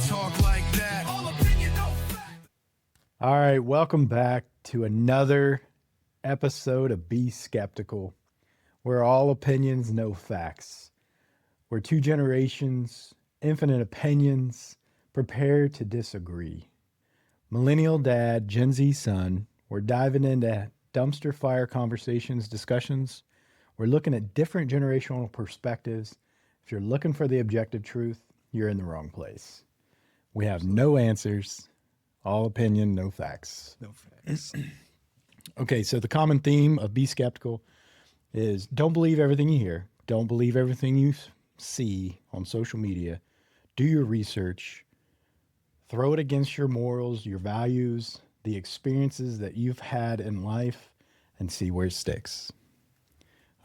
talk like that. All opinion, no fact. All right, welcome back to another episode of Be Skeptical, where all opinions, no facts. We're two generations, infinite opinions, prepared to disagree. Millennial dad, Gen Z son, we're diving into dumpster fire conversations, discussions. We're looking at different generational perspectives. If you're looking for the objective truth, you're in the wrong place. We have no answers, all opinion, no facts. No facts. Okay, so the common theme of Be Skeptical is don't believe everything you hear. Don't believe everything you see on social media. Do your research. Throw it against your morals, your values, the experiences that you've had in life, and see where it sticks.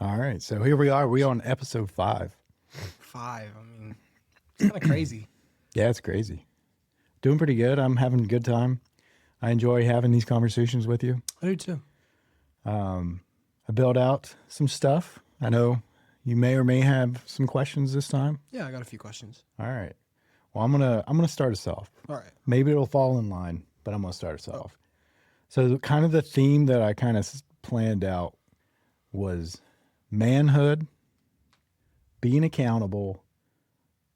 All right, so here we are. We're on episode 5. 5. I mean, it's kind of crazy. Yeah, it's crazy. Doing pretty good. I'm having a good time. I enjoy having these conversations with you. I do too. I built out some stuff. I know you may or may have some questions this time. Yeah, I got a few questions. All right. Well, I'm gonna start us off. All right. Maybe it'll fall in line, but I'm gonna start us off. So, kind of the theme that I kind of planned out was manhood, being accountable,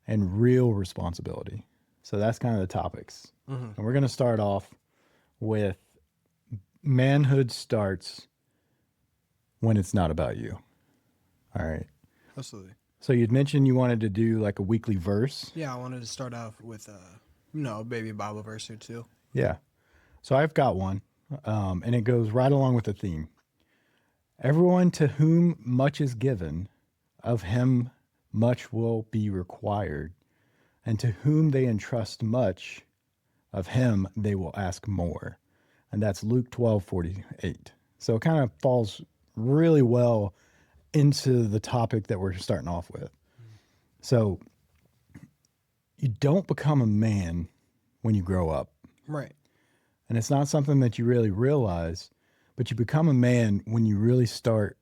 and real responsibility. So that's kind of the topics. And we're going to start off with manhood starts when it's not about you. All right. Absolutely. So you'd mentioned you wanted to do like a weekly verse. Yeah, I wanted to start off with maybe a Bible verse or two. Yeah. So I've got one, and it goes right along with the theme. Everyone to whom much is given, of him much will be required. And to whom they entrust much, of him they will ask more. And that's Luke 12:48. So it kind of falls really well into the topic that we're starting off with. So you don't become a man when you grow up. Right. And it's not something that you really realize, but you become a man when you really start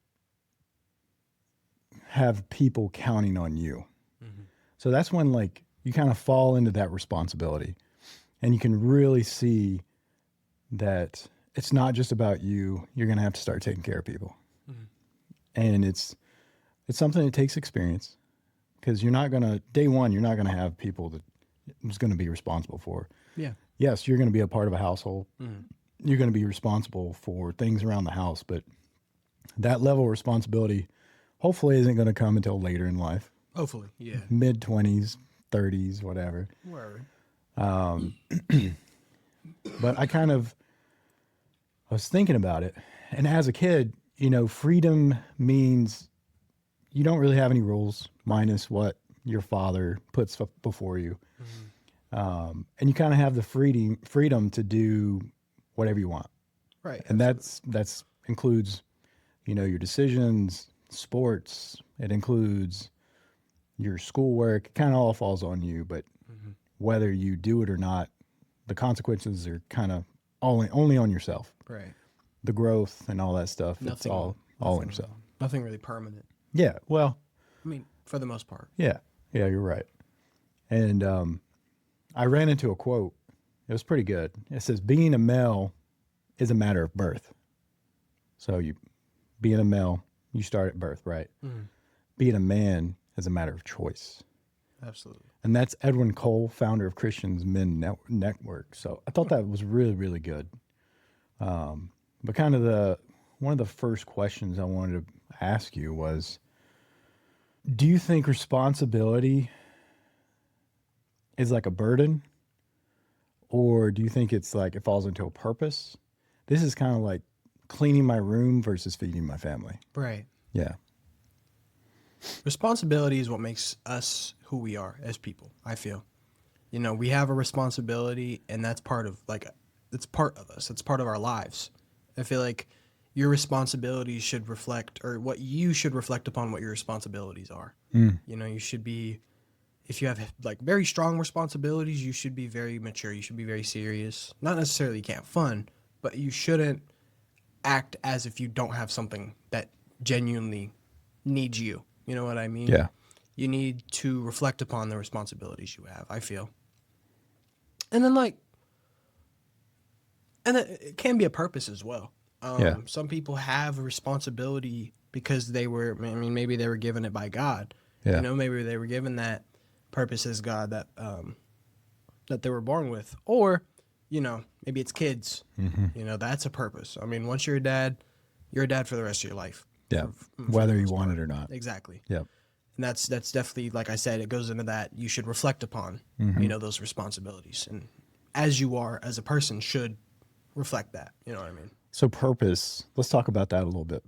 have people counting on you. So that's when like you kind of fall into that responsibility, and you can really see that it's not just about you. You're going to have to start taking care of people. And it's something that takes experience, because you're not going to, day one, you're not going to have people that it's going to be responsible for. Yeah. Yes, you're going to be a part of a household. You're going to be responsible for things around the house, but that level of responsibility hopefully isn't going to come until later in life. Hopefully, yeah. Mid-20s, 30s, whatever. Wherever. But I was thinking about it. And as a kid, freedom means you don't really have any rules minus what your father puts before you. And you kind of have the freedom to do whatever you want. Right. And that's includes, your decisions, sports. It includes your schoolwork. It kind of all falls on you, but whether you do it or not, the consequences are kind of only on yourself. Right. The growth and all that stuff, it's all on yourself. Nothing really permanent. Yeah, well. I mean, for the most part. Yeah, you're right. And I ran into a quote. It was pretty good. It says, being a male is a matter of birth. So being a male, you start at birth, right? Being a man is a matter of choice. Absolutely. And that's Edwin Cole, founder of Christians Men Network. So I thought that was really, really good. But kind of one of the first questions I wanted to ask you was, do you think responsibility is like a burden, or do you think it's like it falls into a purpose? This is kind of like cleaning my room versus feeding my family. Right. Yeah. Responsibility is what makes us who we are as people, I feel. We have a responsibility, and that's part of it's part of us. It's part of our lives. I feel like your responsibilities should reflect, or what you should reflect upon what your responsibilities are. You should be, if you have like very strong responsibilities, you should be very mature. You should be very serious. Not necessarily you can't have fun, but you shouldn't act as if you don't have something that genuinely needs you. You know what I mean? Yeah. You need to reflect upon the responsibilities you have, I feel. And then like, and it can be a purpose as well. Yeah. Some people have a responsibility because they were, I mean, maybe they were given it by God. Yeah. You know, maybe they were given that purpose as God that that they were born with, or you know, maybe it's kids. You know, that's a purpose. I mean, once you're a dad for the rest of your life. Yeah. For Whether the you most want part. it or not. Exactly. Yep. And that's definitely, like I said, it goes into that you should reflect upon, you know, those responsibilities, and as you are as a person should reflect that. You know what I mean? So purpose, let's talk about that a little bit.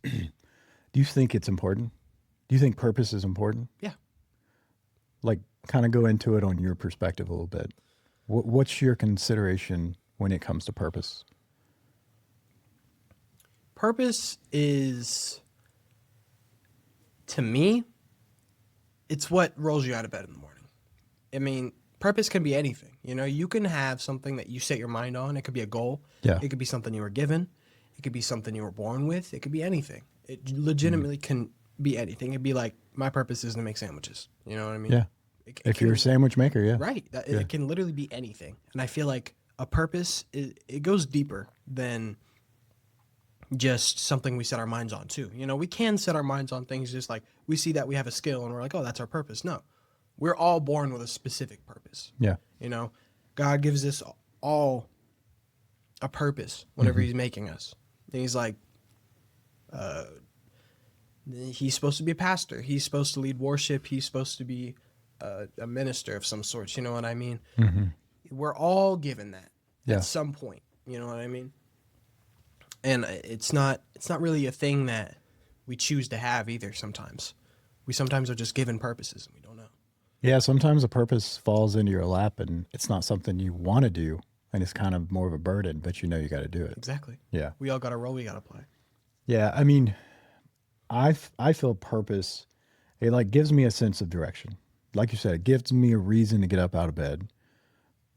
Do you think it's important? Do you think purpose is important? Yeah. Like, kind of go into it on your perspective a little bit. What's your consideration when it comes to purpose? Purpose is, to me, it's what rolls you out of bed in the morning. I mean, purpose can be anything. You know, you can have something that you set your mind on. It could be a goal. Yeah. It could be something you were given. It could be something you were born with. It could be anything. It legitimately can be anything. It'd be like, my purpose is to make sandwiches. You know what I mean? Yeah. It If you're a sandwich maker, yeah. Right. It can literally be anything. And I feel like a purpose, it goes deeper than just something we set our minds on too. You know, we can set our minds on things just like we see that we have a skill and we're like, oh, that's our purpose. No, we're all born with a specific purpose. Yeah. You know, God gives us all a purpose whenever he's making us. And he's like, he's supposed to be a pastor. He's supposed to lead worship. He's supposed to be a minister of some sorts. You know what I mean? We're all given that Yeah. at some point. You know what I mean? And it's not really a thing that we choose to have either. Sometimes we sometimes are just given purposes and we don't know. Yeah, sometimes a purpose falls into your lap and it's not something you want to do and it's kind of more of a burden, but you know you got to do it. Exactly. Yeah. We all got a role we got to play. Yeah, I mean, I feel purpose, it like gives me a sense of direction. Like you said, it gives me a reason to get up out of bed.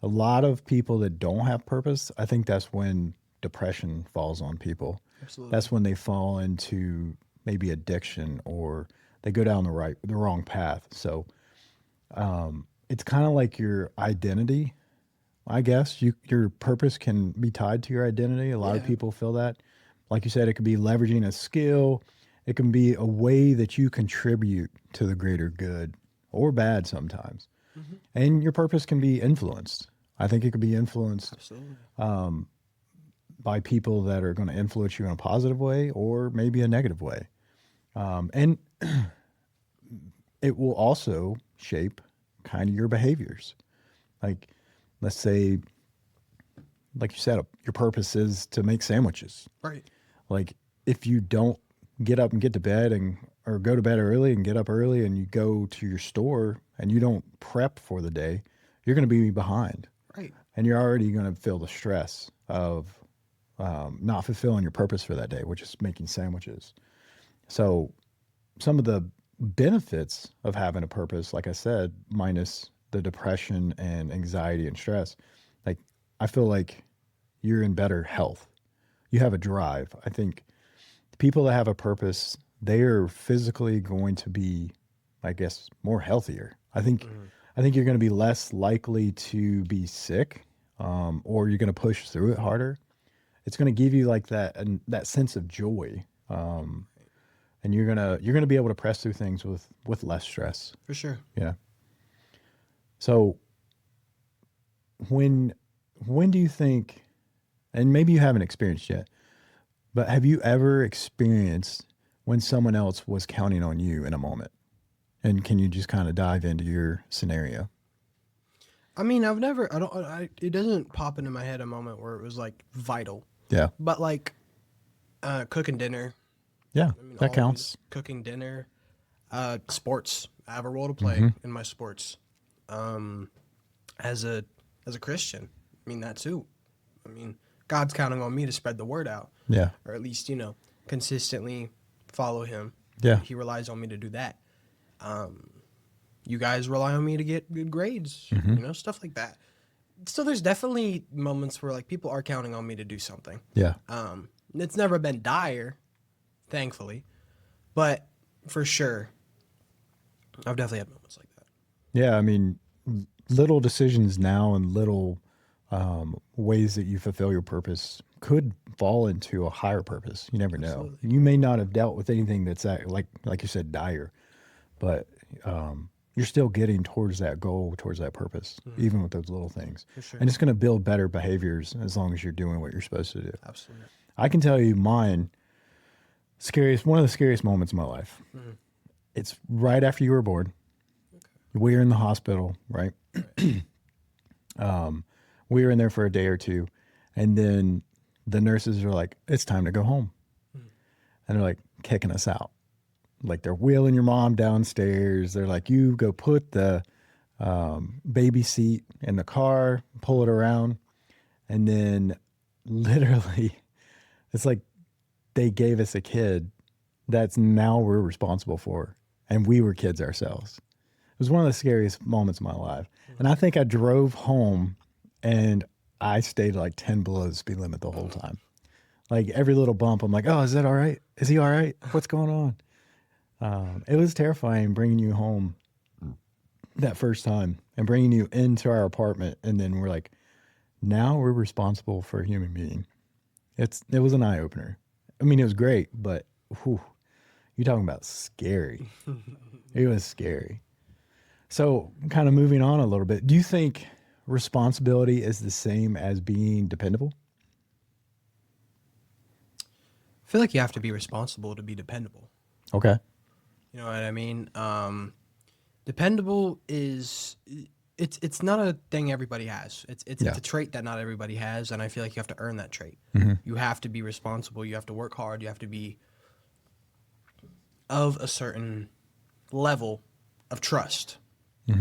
A lot of people that don't have purpose, I think that's when depression falls on people. Absolutely. That's when they fall into maybe addiction or they go down the wrong path. So it's kind of like your identity, I guess. Your purpose can be tied to your identity. A lot of Yeah. people feel that. Like you said, it could be leveraging a skill. It can be a way that you contribute to the greater good or bad sometimes. And your purpose can be influenced. I think it could be influenced Absolutely. by people that are going to influence you in a positive way or maybe a negative way. And it will also shape kind of your behaviors. Like, let's say, like you said, your purpose is to make sandwiches. Right. Like, if you don't get up and get to bed or go to bed early and get up early and you go to your store and you don't prep for the day, you're going to be behind. Right. And you're already going to feel the stress of not fulfilling your purpose for that day, which is making sandwiches. So some of the benefits of having a purpose, like I said, minus the depression and anxiety and stress, like I feel like you're in better health. You have a drive. I think people that have a purpose, they are physically going to be, I guess, more healthier. I think you're going to be less likely to be sick, or you're going to push through it harder. It's going to give you like that sense of joy, and you're gonna be able to press through things with less stress. For sure. Yeah. So when do you think, and maybe you haven't experienced yet, but have you ever experienced when someone else was counting on you in a moment? And can you just kind of dive into your scenario? I mean, it doesn't pop into my head a moment where it was like vital, Yeah. but like cooking dinner. Yeah. I mean, That counts. always cooking dinner, sports. I have a role to play in my sports. As a Christian, I mean that too. I mean, God's counting on me to spread the word out, Yeah. or at least consistently follow Him. Yeah. He relies on me to do that. You guys rely on me to get good grades, stuff like that. So there's definitely moments where like people are counting on me to do something. Yeah. It's never been dire, thankfully, but for sure, I've definitely had moments like that. Yeah. I mean, little decisions now and little ways that you fulfill your purpose could fall into a higher purpose. You never know. Absolutely. You may not have dealt with anything that's like you said, dire, but you're still getting towards that goal, towards that purpose, even with those little things. For sure. And it's going to build better behaviors as long as you're doing what you're supposed to do. Absolutely. I can tell you one of the scariest moments of my life. It's right after you were born. We were in the hospital, right? We were in there for a day or two, and then the nurses are like, "It's time to go home," and they're like kicking us out. Like they're wheeling your mom downstairs. They're like, "You go put the baby seat in the car, pull it around," and then literally, it's like they gave us a kid that's now we're responsible for, and we were kids ourselves. It was one of the scariest moments of my life. And I think I drove home and I stayed like 10 below the speed limit the whole time. Like every little bump, I'm like, "Oh, is that all right? Is he all right? What's going on?" It was terrifying bringing you home that first time and bringing you into our apartment. And then we're like, now we're responsible for a human being. It was an eye opener. I mean, it was great, but whew, you're talking about scary. It was scary. So kind of moving on a little bit, do you think responsibility is the same as being dependable? I feel like you have to be responsible to be dependable. Okay. You know what I mean? Dependable is it's not a thing everybody has. It's Yeah. a trait that not everybody has, and I feel like you have to earn that trait. You have to be responsible. You have to work hard. You have to be of a certain level of trust,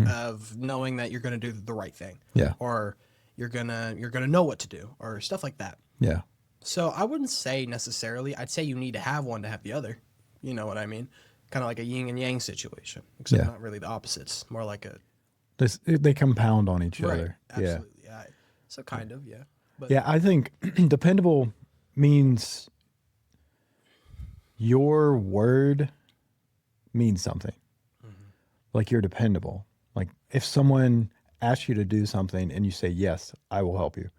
of knowing that you're going to do the right thing, Yeah. or you're gonna know what to do, or stuff like that. Yeah. So I wouldn't say necessarily. I'd say you need to have one to have the other. You know what I mean? Kind of like a yin and yang situation, except Yeah. not really the opposites. More like a They compound on each other. Yeah. absolutely. Yeah. So kind of, yeah. But Yeah, I think dependable means your word means something. Like you're dependable. Like if someone asks you to do something and you say, "Yes, I will help you."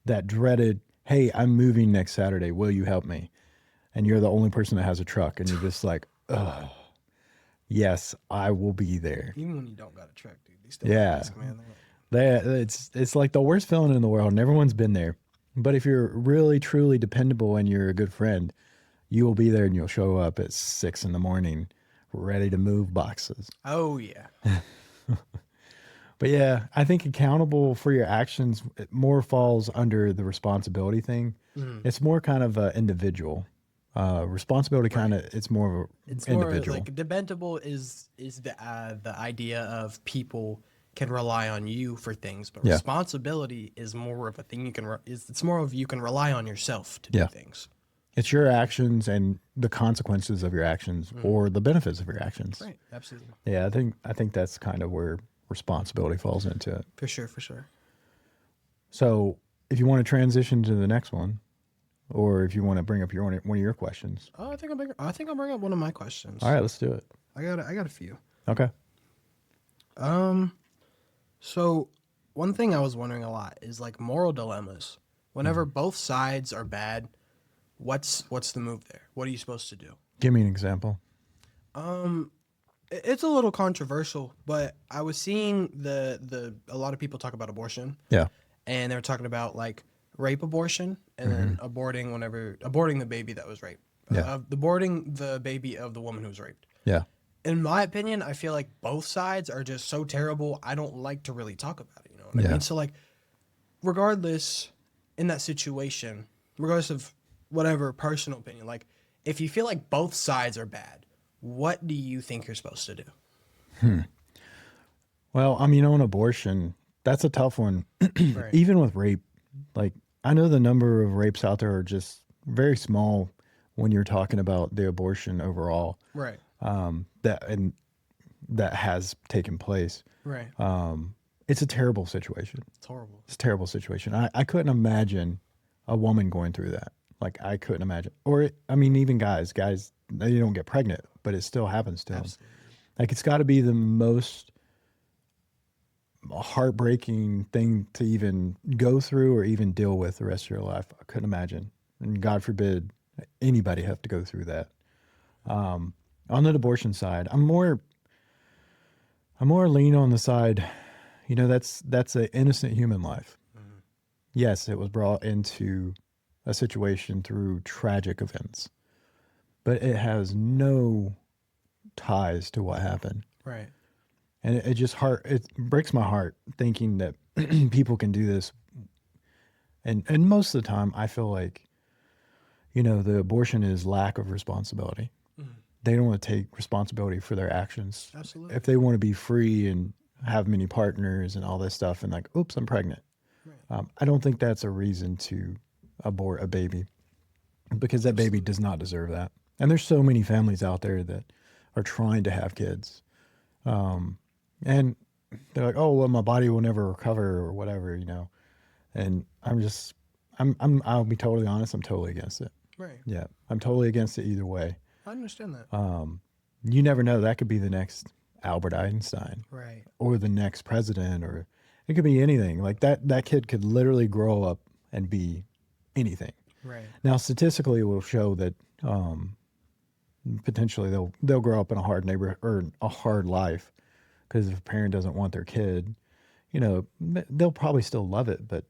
That dreaded, "Hey, I'm moving next Saturday. Will you help me?" And you're the only person that has a truck and you're just like, "Ugh, yes, I will be there." even when you don't got a truck, dude, they still Yeah. ask, man. They're like, It's like the worst feeling in the world, and everyone's been there. But if you're really truly dependable and you're a good friend, you will be there and you'll show up at 6 a.m, ready to move boxes. oh yeah. But yeah, I think accountable for your actions it more falls under the responsibility thing. It's more kind of individual. Responsibility kind of it's more of It's an more individual. like dependable is the idea of people can rely on you for things, but Yeah. responsibility is more of a thing you can it's more of you can rely on yourself to Yeah. do things. It's your actions and the consequences of your actions or the benefits of your actions. Right. Absolutely. Yeah, I think that's kind of where responsibility falls into it. For sure. For sure. So, if you want to transition to the next one, or if you want to bring up one of your questions, Oh, I think I'll bring up one of my questions. all right, let's do it. I got a few. Okay. So one thing I was wondering a lot is like moral dilemmas. Whenever both sides are bad, what's the move there? What are you supposed to do? Give me an example. It's a little controversial, but I was seeing a lot of people talk about abortion, Yeah. and they were talking about like rape abortion and then aborting the baby that was raped. Yeah. Aborting the baby of the woman who was raped. Yeah. In my opinion, I feel like both sides are just so terrible. I don't like to really talk about it. You know what I Yeah. mean? So like, regardless, in that situation, regardless of whatever personal opinion, like if you feel like both sides are bad, what do you think you're supposed to do? Well, I mean, on abortion, that's a tough one. Right. Even with rape, like I know the number of rapes out there are just very small when you're talking about the abortion overall. Right. That has taken place. Right. It's a terrible situation. It's horrible. It's a terrible situation. I couldn't imagine a woman going through that. Like I couldn't imagine. Or I mean, even guys, they don't get pregnant, but it still happens to them. Absolutely. Like it's got to be the most a heartbreaking thing to even go through or even deal with the rest of your life. I couldn't imagine. And God forbid anybody have to go through that. On the abortion side, I'm more lean on the side, that's an innocent human life. Yes, it was brought into a situation through tragic events, but it has no ties to what happened. Right. And it breaks my heart thinking that people can do this. And most of the time I feel like, the abortion is lack of responsibility. They don't want to take responsibility for their actions. Absolutely. If they want to be free and have many partners and all this stuff and like, oops, I'm pregnant. Right. I don't think that's a reason to abort a baby because that baby does not deserve that. And there's so many families out there that are trying to have kids. And they're like, oh, well, my body will never recover or whatever, And I'll be totally honest. I'm totally against it. Right. Yeah. I'm totally against it either way. I understand that. You never know. That could be the next Albert Einstein. Right. Or the next president, or it could be anything. Like that kid could literally grow up and be anything. Right. Now, statistically, it will show that potentially they'll grow up in a hard neighborhood or a hard life because if a parent doesn't want their kid, they'll probably still love it, but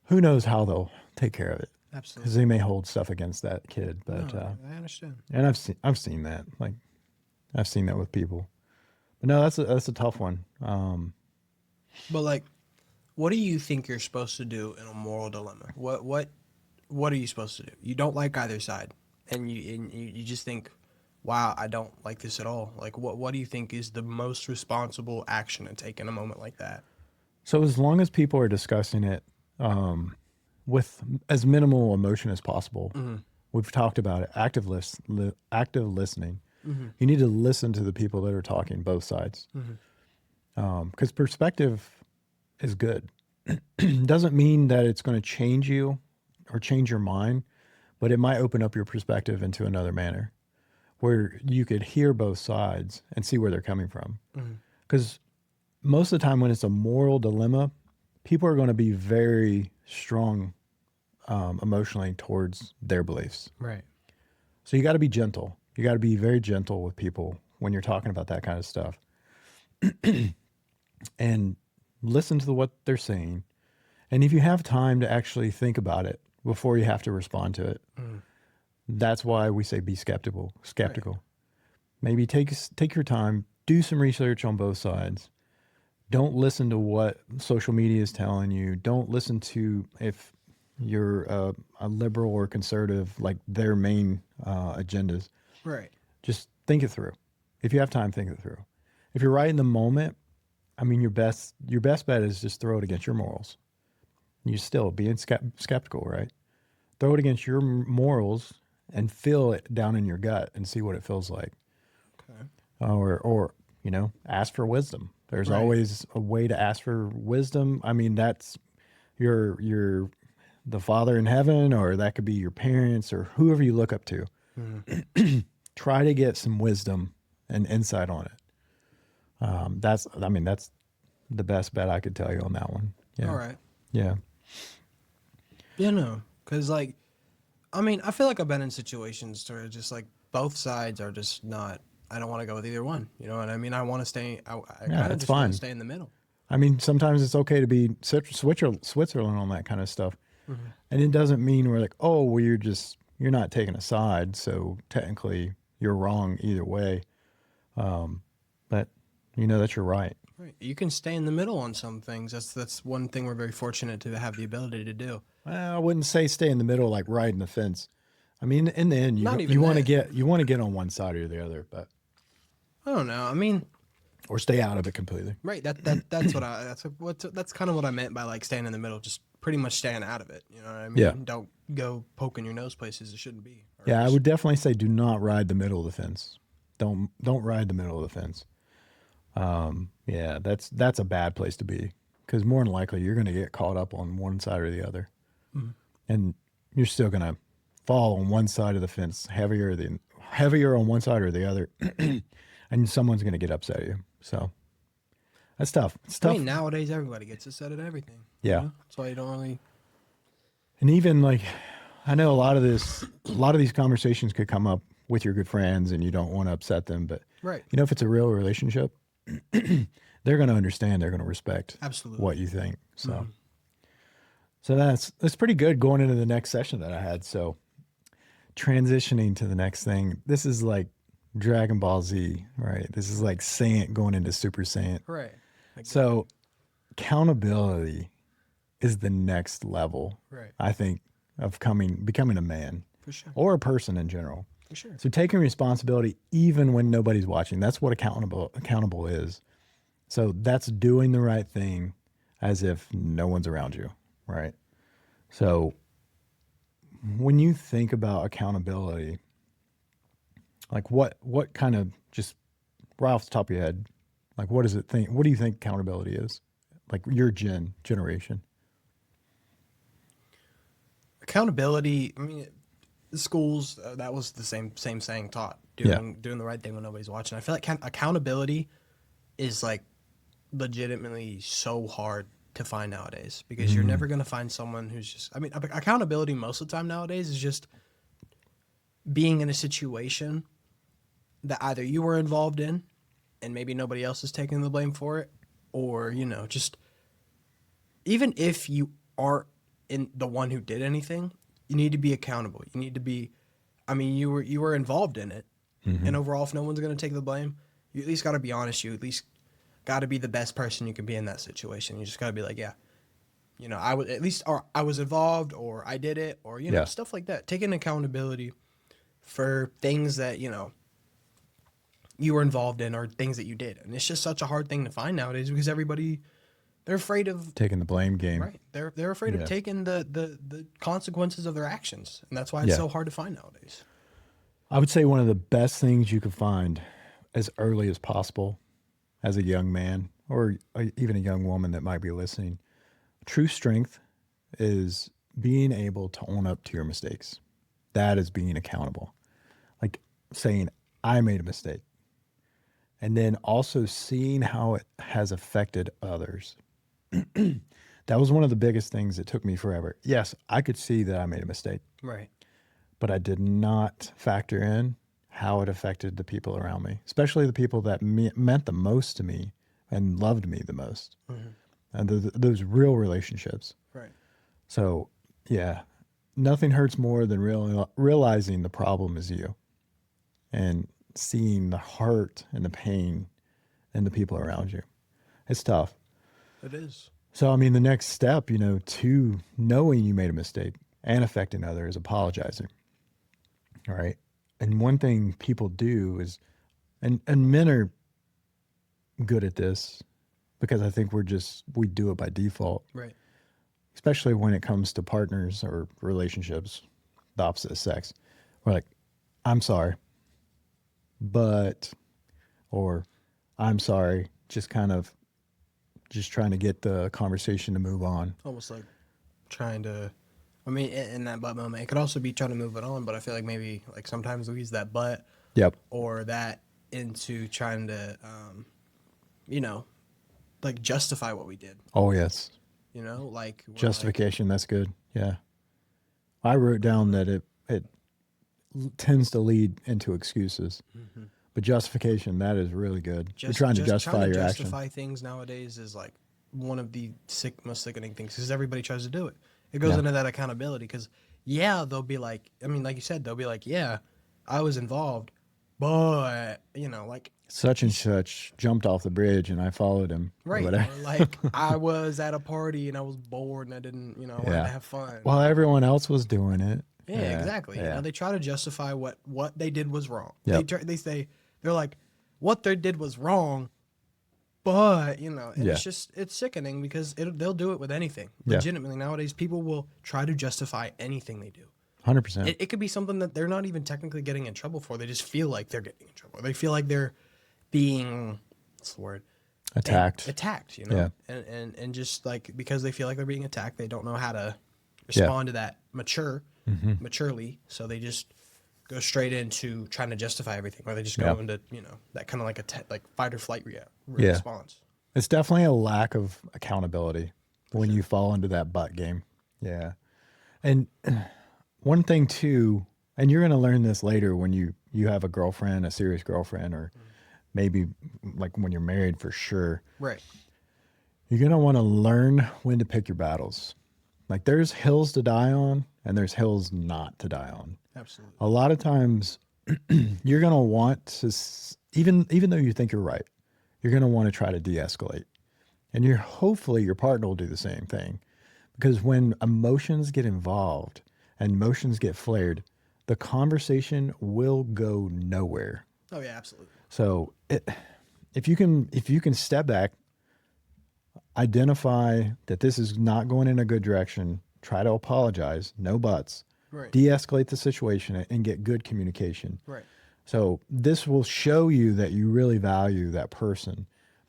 who knows how they'll take care of it. Absolutely. Because they may hold stuff against that kid. But No, I understand. and I've seen that. Like I've seen that with people. But no, that's a tough one. But like, what do you think you're supposed to do in a moral dilemma? What are you supposed to do? You don't like either side, and you just think, wow, I don't like this at all. Like, what do you think is the most responsible action to take in a moment like that? So as long as people are discussing it with as minimal emotion as possible, we've talked about it. Active listening. You need to listen to the people that are talking, both sides, because perspective is good. Doesn't mean that it's going to change you or change your mind, but it might open up your perspective into another manner where you could hear both sides and see where they're coming from. Because most of the time when it's a moral dilemma, people are going to be very strong emotionally towards their beliefs. Right. So you got to be gentle. You got to be very gentle with people when you're talking about that kind of stuff. And listen to what they're saying. And if you have time to actually think about it before you have to respond to it, that's why we say be skeptical. Right. Maybe take your time, do some research on both sides. Don't listen to what social media is telling you. Don't listen to if you're a liberal or conservative, like their main agendas. Right. Just think it through. If you have time, think it through. If you're right in the moment, I mean, your best bet is just throw it against your morals. You still being skeptical, right? Throw it against your morals and feel it down in your gut and see what it feels like. Okay. Or ask for wisdom. There's always a way to ask for wisdom. I mean, that's your the Father in heaven, or that could be your parents or whoever you look up to. Try to get some wisdom and insight on it. That's the best bet I could tell you on that one. Yeah. All right. Yeah. Yeah, no. Because, I feel like I've been in situations where just, both sides are just not, I don't want to go with either one. You know what I mean? I want to stay, I kind of just want to stay in the middle. I mean, sometimes it's okay to be Switzerland on that kind of stuff. And it doesn't mean we're like, oh, well, you're not taking a side, so technically you're wrong either way. But that you're right. Right. You can stay in the middle on some things. That's one thing we're very fortunate to have the ability to do. Well, I wouldn't say stay in the middle like riding the fence. I mean, in the end, you want to get on one side or the other, but I don't know. or stay out of it completely. Right. That's kind of what I meant by staying in the middle. Just pretty much staying out of it. You know what I mean? Yeah. Don't go poking your nose places it shouldn't be. Yeah, I would definitely say do not ride the middle of the fence. Don't ride the middle of the fence. Yeah, that's a bad place to be because more than likely you're going to get caught up on one side or the other, and you're still going to fall on one side of the fence heavier on one side or the other, and someone's going to get upset at you. So That's tough. It's I tough. mean, nowadays everybody gets a set at everything. Yeah. That's why you don't really. And even like, I know a lot of these conversations could come up with your good friends and you don't want to upset them. But, Right. you know, if it's a real relationship, they're going to understand. They're going to respect Absolutely. what you think. So, so that's pretty good going into the next session that I had. So transitioning to the next thing, this is like Dragon Ball Z, right? This is like Saiyan going into Super Saiyan. Right. So accountability is the next level, Right. I think, of becoming a man For sure. or a person in general. For sure. So taking responsibility even when nobody's watching, that's what accountable is. So that's doing the right thing as if no one's around you, right? So when you think about accountability, like what kind of, just right off the top of your head, like what do you think accountability is? Like your generation? Accountability. I mean, the schools, that was the same saying taught. Doing the right thing when nobody's watching. I feel like accountability is like legitimately so hard to find nowadays because you're never going to find someone who's just, I mean, accountability most of the time nowadays is just being in a situation that either you were involved in and maybe nobody else is taking the blame for it, or, you know, just even if you aren't in the one who did anything, you need to be accountable. You need to be, I mean, you were involved in it, and overall, if no one's going to take the blame, you at least got to be honest. You at least got to be the best person you can be in that situation. You just got to be like, yeah, you know, I was at least, or I was involved, or I did it, or, you know, stuff like that. Taking accountability for things that, you know, you were involved in or things that you did. And it's just such a hard thing to find nowadays because everybody, they're afraid of Taking the blame game. right. They're afraid of taking the consequences of their actions. And that's why it's so hard to find nowadays. I would say one of the best things you could find as early as possible as a young man or even a young woman that might be listening, true strength is being able to own up to your mistakes. That is being accountable. Like saying, I made a mistake. And then also seeing how it has affected others. That was one of the biggest things that took me forever. Yes, I could see that I made a mistake, Right. but I did not factor in how it affected the people around me, especially the people that meant the most to me and loved me the most. And those real relationships. Right. So, yeah, nothing hurts more than realizing the problem is you and seeing the heart and the pain in the people around you. It's tough. It is. So, I mean, the next step, you know, to knowing you made a mistake and affecting others, apologizing. All right. And one thing people do is, and men are good at this because I think we do it by default. Right. Especially when it comes to partners or relationships, the opposite sex. We're like, I'm sorry, but, or I'm sorry, just trying to get the conversation to move on. Almost like trying to, I mean, in that butt moment, it could also be trying to move it on, but I feel like maybe like sometimes we use that butt Yep. or that into trying to, you know, like justify what we did, Oh, yes. you know, like we're Justification. That's good. Yeah. I wrote down that it tends to lead into excuses, but justification, that is really good. You're trying to justify your action. Justify things nowadays is like one of the most sickening things because everybody tries to do it. It goes into that accountability because, yeah, they'll be like, I mean, like you said, they'll be like, yeah, I was involved, but, you know, like. Such and such jumped off the bridge and I followed him. Right. Or Or whatever. like I was at a party and I was bored and I didn't, you know, I wanted to have fun. While everyone else was doing it. Yeah, exactly. Yeah. You know, they try to justify what they did was wrong. Yep. They say, they're like, what they did was wrong, but, you know, and it's sickening because they'll do it with anything. Legitimately, nowadays, people will try to justify anything they do. 100%. It could be something that they're not even technically getting in trouble for. They just feel like they're getting in trouble. They feel like they're being, what's the word? Attacked, you know? Yeah. And just like, because they feel like they're being attacked, they don't know how to respond to that maturely. So they just go straight into trying to justify everything, or they just go into, you know, that kind of like like fight or flight response. It's definitely a lack of accountability when you fall into that butt game. Yeah. And one thing too, and you're going to learn this later when you have a girlfriend, a serious girlfriend, or maybe like when you're married for sure. Right. You're going to want to learn when to pick your battles. Like there's hills to die on and there's hills not to die on. Absolutely. A lot of times you're going to want to, even though you think you're right, you're going to want to try to de-escalate. And hopefully your partner will do the same thing. Because when emotions get involved and emotions get flared, the conversation will go nowhere. Oh yeah, absolutely. So if you can step back, identify that this is not going in a good direction, try to apologize, no buts, Right. de-escalate the situation and get good communication. Right. So this will show you that you really value that person.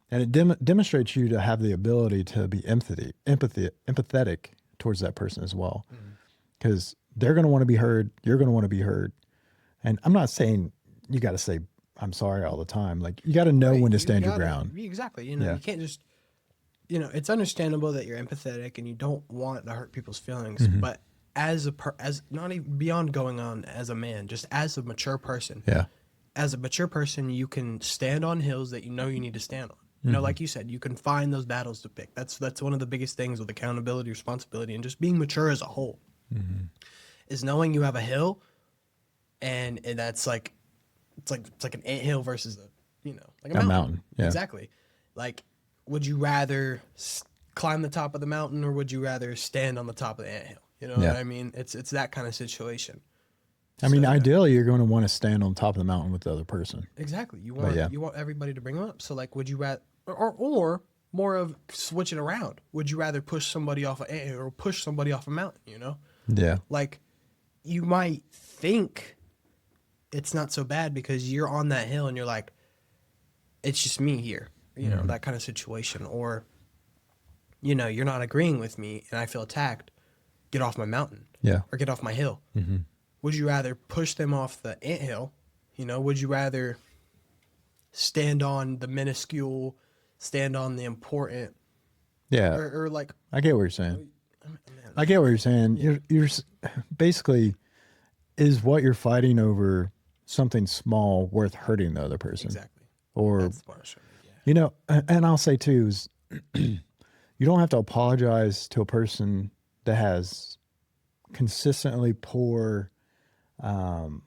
And it demonstrates you to have the ability to be empathetic towards that person as well. Because they're going to want to be heard. You're going to want to be heard. And I'm not saying you got to say, I'm sorry all the time. Like you got to know when to stand your ground. Exactly. You Yeah. can't just, it's understandable that you're empathetic and you don't want to hurt people's feelings, but as not even beyond going on as a man, just as a mature person, Yeah. as a mature person, you can stand on hills that you need to stand on. Like you said, you can find those battles to pick. That's one of the biggest things with accountability, responsibility, and just being mature as a whole. Is knowing you have a hill, and that's like it's like an anthill versus like a mountain. Yeah. Exactly. Like, would you rather climb the top of the mountain or would you rather stand on the top of the anthill? You know Yeah. what I mean? It's that kind of situation. I mean, So, ideally, you're going to want to stand on top of the mountain with the other person. exactly. You But want yeah. everybody to bring them up. So like, would you rather or more of switch it around? Would you rather push somebody off a anthill or push somebody off a mountain? Yeah. Like, you might think it's not so bad because you're on that hill and you're like, it's just me here, that kind of situation. Or, you're not agreeing with me and I feel attacked. Get off my mountain. Yeah. Or get off my hill. Would you rather push them off the anthill? Would you rather stand on the minuscule, stand on the important? Yeah. Or like, I get what you're saying. I get what you're saying. You're basically, is what you're fighting over something small worth hurting the other person? exactly. Or, That's what I was trying to- yeah. and I'll say too, is you don't have to apologize to a person that has consistently poor,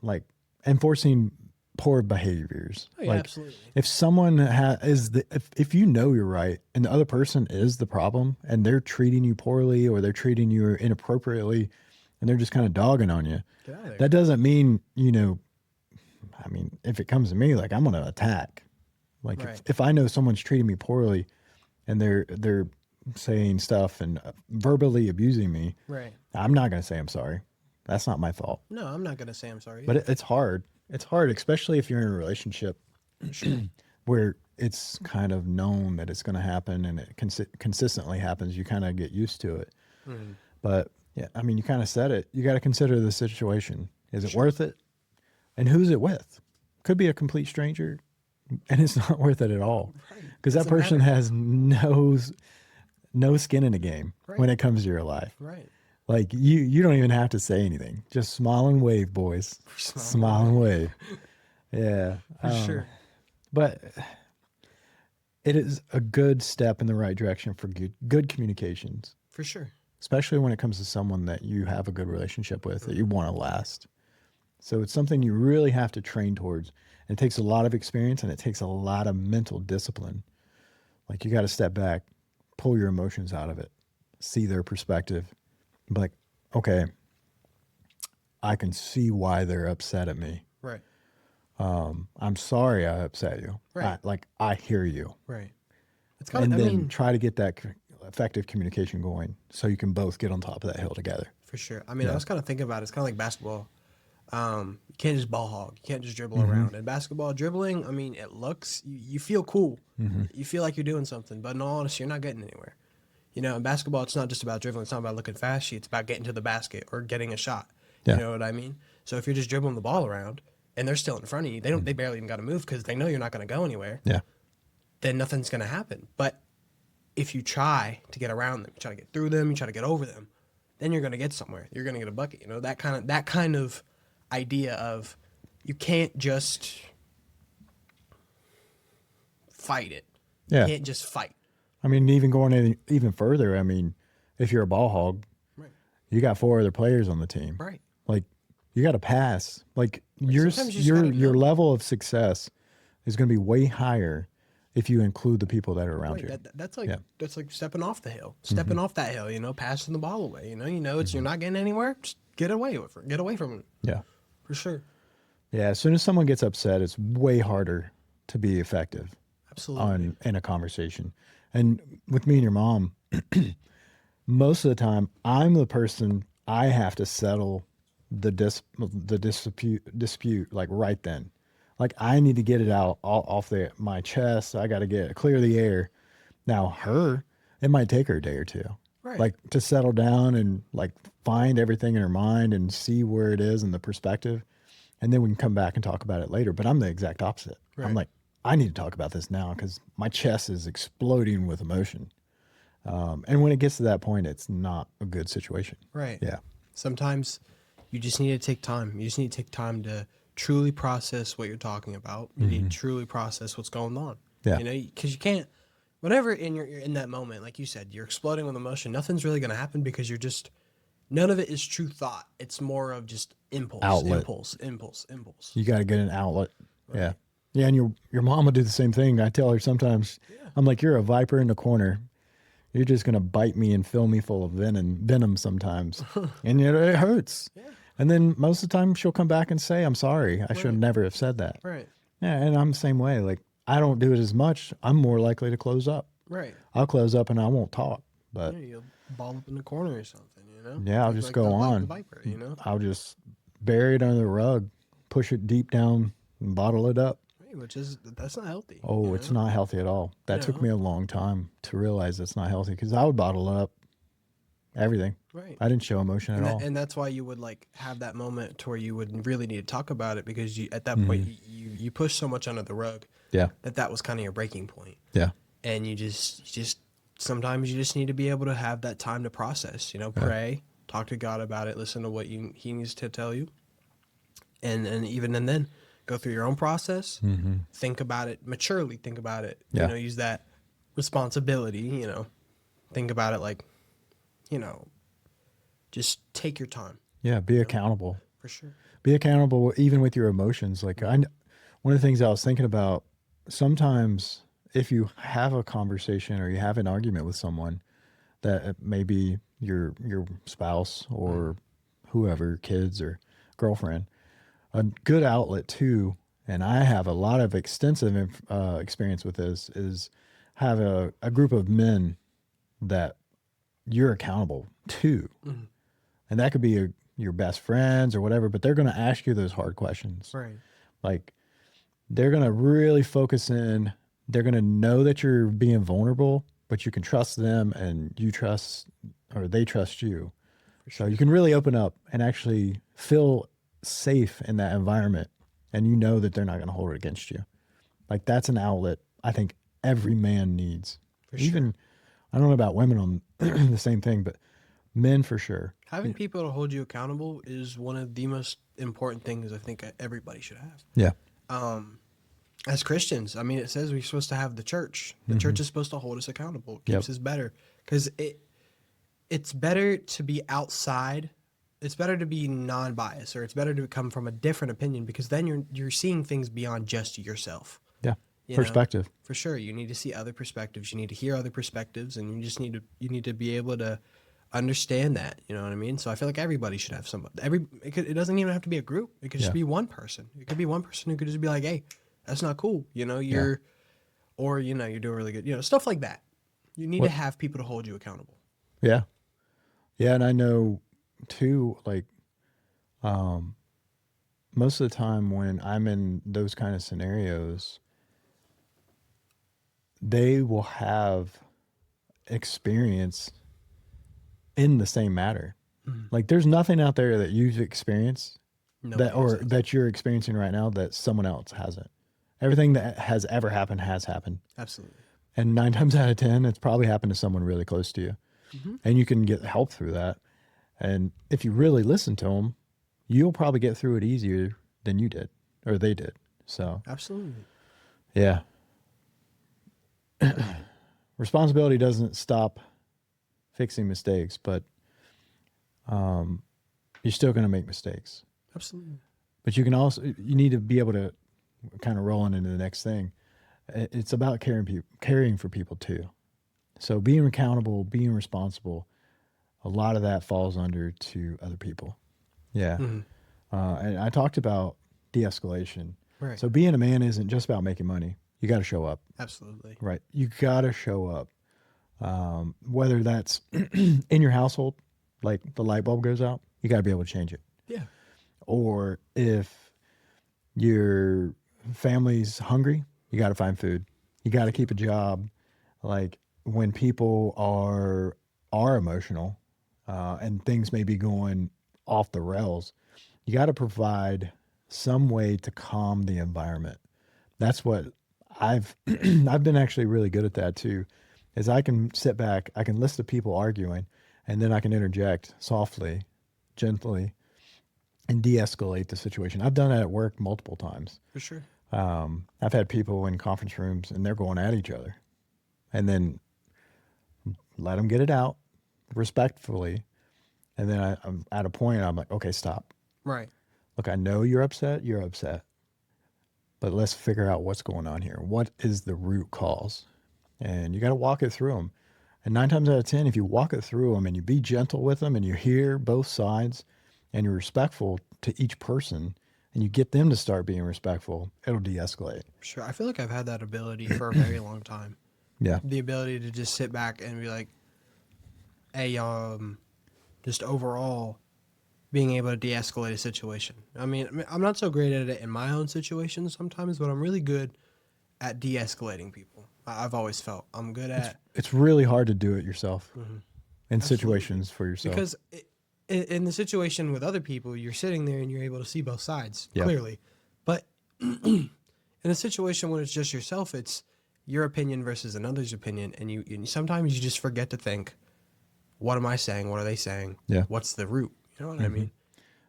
like enforcing poor behaviors. Oh, yeah, like absolutely. if someone if you know you're right and the other person is the problem and they're treating you poorly or they're treating you inappropriately and they're just kind of dogging on you, Get out of there. that doesn't mean, I mean, if it comes to me, like I'm going to attack. Like Right. if I know someone's treating me poorly and they're saying stuff and verbally abusing me, Right. I'm not going to say I'm sorry. That's not my fault. No, I'm not going to say I'm sorry. But it's hard. It's hard, especially if you're in a relationship where it's kind of known that it's going to happen and it consistently happens. You kind of get used to it. But yeah, I mean, you kind of said it. You got to consider the situation. Is it worth it? And who's it with? Could be a complete stranger, and it's not worth it at all because that Doesn't person matter. has no skin in the game when it comes to your life. Right. Like you don't even have to say anything. Just smile and wave, boys. Smile and wave. Yeah. For sure. But it is a good step in the right direction for good communications, For sure. especially when it comes to someone that you have a good relationship with that you want to last. So it's something you really have to train towards. And it takes a lot of experience and it takes a lot of mental discipline. Like you got to step back, pull your emotions out of it, see their perspective, and be like, okay, I can see why they're upset at me. Right. I'm sorry I upset you. Right. I hear you. Right. It's kind And of, then try to get that effective communication going so you can both get on top of that hill together. for sure. I mean, I was kind of thinking about it. It's kind of like basketball. You can't just ball hog. You can't just dribble around. In basketball, dribbling, I mean, it looks, you feel cool. You feel like you're doing something, but in all honesty, you're not getting anywhere. In basketball, it's not just about dribbling. It's not about looking fast. It's about getting to the basket or getting a shot. Yeah. You know what I mean? So if you're just dribbling the ball around and they're still in front of you, they barely even got to move because they know you're not going to go anywhere. Yeah. Then nothing's going to happen. But if you try to get around them, you try to get through them, you try to get over them, then you're going to get somewhere. You're going to get a bucket, you know, that kind of idea of you can't just fight it. Yeah. You can't just fight. I mean, even going even further, I mean, if you're a ball hog, Right. you got 4 other players on the team. Right. Like, you got to pass. Like, your Sometimes you just gotta your know. level of success is going to be way higher if you include the people that are around Right. you. That's like Yeah. that's like stepping off the hill, stepping off that hill. You know, passing the ball away. You know, it's you're not getting anywhere. Just get away with it. Get away from it Yeah. for sure. Yeah. As soon as someone gets upset, it's way harder to be effective Absolutely. in a conversation. And with me and your mom, most of the time, I'm the person I have to settle the dispute like right then. Like, I need to get it out off my chest. I got to clear the air. Now, it might take her a day or two, Right. like, to settle down and like find everything in her mind and see where it is and the perspective, and then we can come back and talk about it later. But I'm the exact opposite. I'm Right. like, I need to talk about this now because my chest is exploding with emotion. And when it gets to that point, it's not a good situation. Right. Yeah. Sometimes you just need to take time. You just need to take time to truly process what you're talking about. You need to truly process what's going on. Yeah. You know, because you can't. Whenever you're in that moment, like you said, you're exploding with emotion. Nothing's really going to happen because you're just. None of it is true thought. It's more of just impulse, Outlet. impulse. You got to get an outlet. Yeah. Yeah. And your mom will do the same thing. I tell her sometimes, I'm like, you're a viper in the corner. You're just going to bite me and fill me full of venom sometimes. And it hurts. Yeah. And then most of the time she'll come back and say, I'm sorry. I should never have said that. Right. Yeah. And I'm the same way. Like, I don't do it as much. I'm more likely to close up. Right. I'll close up and I won't talk. But Yeah, you'll ball up in the corner or something, you know? yeah, I'll Like- just like go the on. Viper, you know? I'll just bury it under the rug, push it deep down and bottle it up. Right, that's not healthy. Oh, you it's know? not healthy at all. That took No. me a long time to realize it's not healthy because I would bottle up everything. Right. I didn't show emotion at all. And that's why you would like have that moment to where you would really need to talk about it because you at that point you push so much under the rug Yeah. that was kind of your breaking point. Yeah. And you just sometimes you just need to be able to have that time to process, you know, pray, talk to God about it, listen to what he needs to tell you. And then go through your own process, think about it maturely, think about it, Yeah. you know, use that responsibility, you know, think about it like, you know, just take your time Yeah. Be accountable. for sure. Be accountable even with your emotions. Like, one of the things I was thinking about, sometimes if you have a conversation or you have an argument with someone that may be your spouse or whoever, kids or girlfriend, a good outlet too, and I have a lot of extensive experience with this, is have a group of men that you're accountable to. And that could be your best friends or whatever, but they're going to ask you those hard questions. Right. Like, they're going to really focus in. They're going to know that you're being vulnerable, but you can trust them and they trust you. So you can really open up and actually feel safe in that environment. And you know that they're not going to hold it against you. Like, that's an outlet I think every man needs. Even, I don't know about women on the same thing, but men for sure. Having people to hold you accountable is one of the most important things I think everybody should have. Yeah. As Christians, I mean, it says we're supposed to have the church. The church is supposed to hold us accountable. It keeps us better because it's better to be outside. It's better to be non-biased, or it's better to come from a different opinion because then you're seeing things beyond just yourself. Yeah. You know? Perspective. For sure, you need to see other perspectives. You need to hear other perspectives, and you need to be able to understand that. You know what I mean? So I feel like everybody should have somebody. It doesn't even have to be a group. It could just be one person. It could be one person who could just be like, "Hey, that's not cool." You know, you're doing really good. You know, stuff like that. You need to have people to hold you accountable. Yeah. Yeah. And I know too, like, most of the time when I'm in those kind of scenarios, they will have experience in the same matter. Like, there's nothing out there that you've experienced that you're experiencing right now that someone else hasn't. Everything that has ever happened has happened. Absolutely. And 9 times out of 10, it's probably happened to someone really close to you. And you can get help through that. And if you really listen to them, you'll probably get through it easier than you did or they did. So, Absolutely. yeah. Responsibility doesn't stop fixing mistakes, but you're still going to make mistakes. Absolutely. But you can also, you need to be able to kind of roll on into the next thing. It's about caring for people too. So being accountable, being responsible, a lot of that falls under to other people. Yeah. And I talked about de-escalation. Right. So being a man isn't just about making money. You got to show up. Absolutely. Right. You got to show up. Whether that's in your household, like the light bulb goes out, you got to be able to change it. Yeah. Or if your family's hungry, you got to find food. You got to keep a job. Like when people are emotional and things may be going off the rails, you got to provide some way to calm the environment. That's what I've I've been actually really good at that too. Is I can sit back, I can listen to people arguing, and then I can interject softly, gently, and de-escalate the situation. I've done that at work multiple times. For sure. I've had people in conference rooms and they're going at each other, and then let them get it out respectfully, and then I'm at a point I'm like, okay, stop. Right. Look, I know you're upset, but let's figure out what's going on here. What is the root cause? And you got to walk it through them. And 9 times out of 10, if you walk it through them and you be gentle with them and you hear both sides and you're respectful to each person and you get them to start being respectful, it'll de-escalate. Sure. I feel like I've had that ability for a very long time. Yeah. The ability to just sit back and be like, hey, just overall being able to de-escalate a situation. I mean, I'm not so great at it in my own situations sometimes, but I'm really good at de-escalating people. I've always felt I'm good at. It's really hard to do it yourself in Absolutely. situations for yourself. Because in the situation with other people, you're sitting there and you're able to see both sides Yeah. clearly. But in a situation when it's just yourself, it's your opinion versus another's opinion, and you sometimes you just forget to think, what am I saying? What are they saying? Yeah. What's the root? You know what I mean?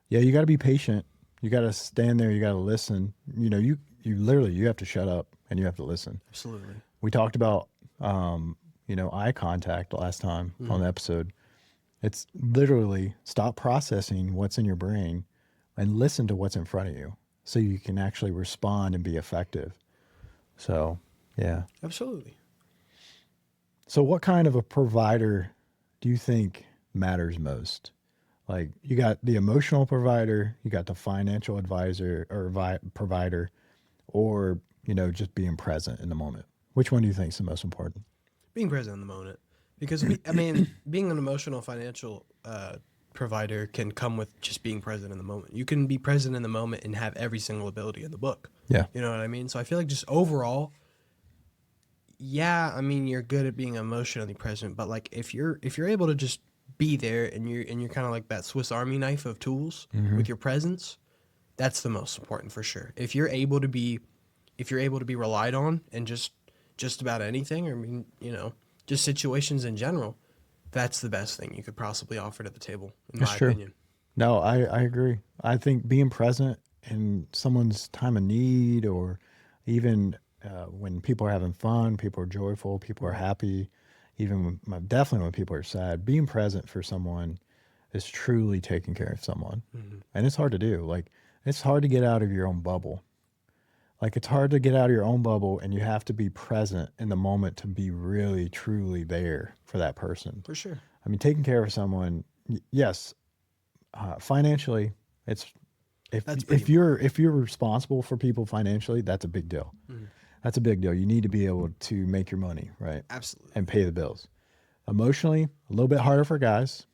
Yeah, you got to be patient. You got to stand there. You got to listen. You know, you literally, you have to shut up and you have to listen. Absolutely. We talked about, eye contact last time on the episode. It's literally stop processing what's in your brain and listen to what's in front of you so you can actually respond and be effective. So, yeah. Absolutely. So what kind of a provider do you think matters most? Like you got the emotional provider, you got the financial advisor or provider, or, just being present in the moment. Which one do you think is the most important? Being present in the moment. Because, being an emotional financial provider can come with just being present in the moment. You can be present in the moment and have every single ability in the book. Yeah. You know what I mean? So I feel like just overall, you're good at being emotionally present, but like if you're able to just be there and you're kind of like that Swiss Army knife of tools with your presence, that's the most important for sure. If you're able to be relied on and just about anything, or just situations in general, that's the best thing you could possibly offer to the table, in my opinion. No, I agree. I think being present in someone's time of need, or even when people are having fun, people are joyful, people are happy, even definitely when people are sad, being present for someone is truly taking care of someone. And it's hard to do. Like, it's hard to get out of your own bubble. Like, it's hard to get out of your own bubble, and you have to be present in the moment to be really, truly there for that person. For sure. I mean, taking care of someone, yes, financially, if you're responsible for people financially, that's a big deal. That's a big deal. You need to be able to make your money, right? Absolutely. And pay the bills. Emotionally, a little bit harder for guys.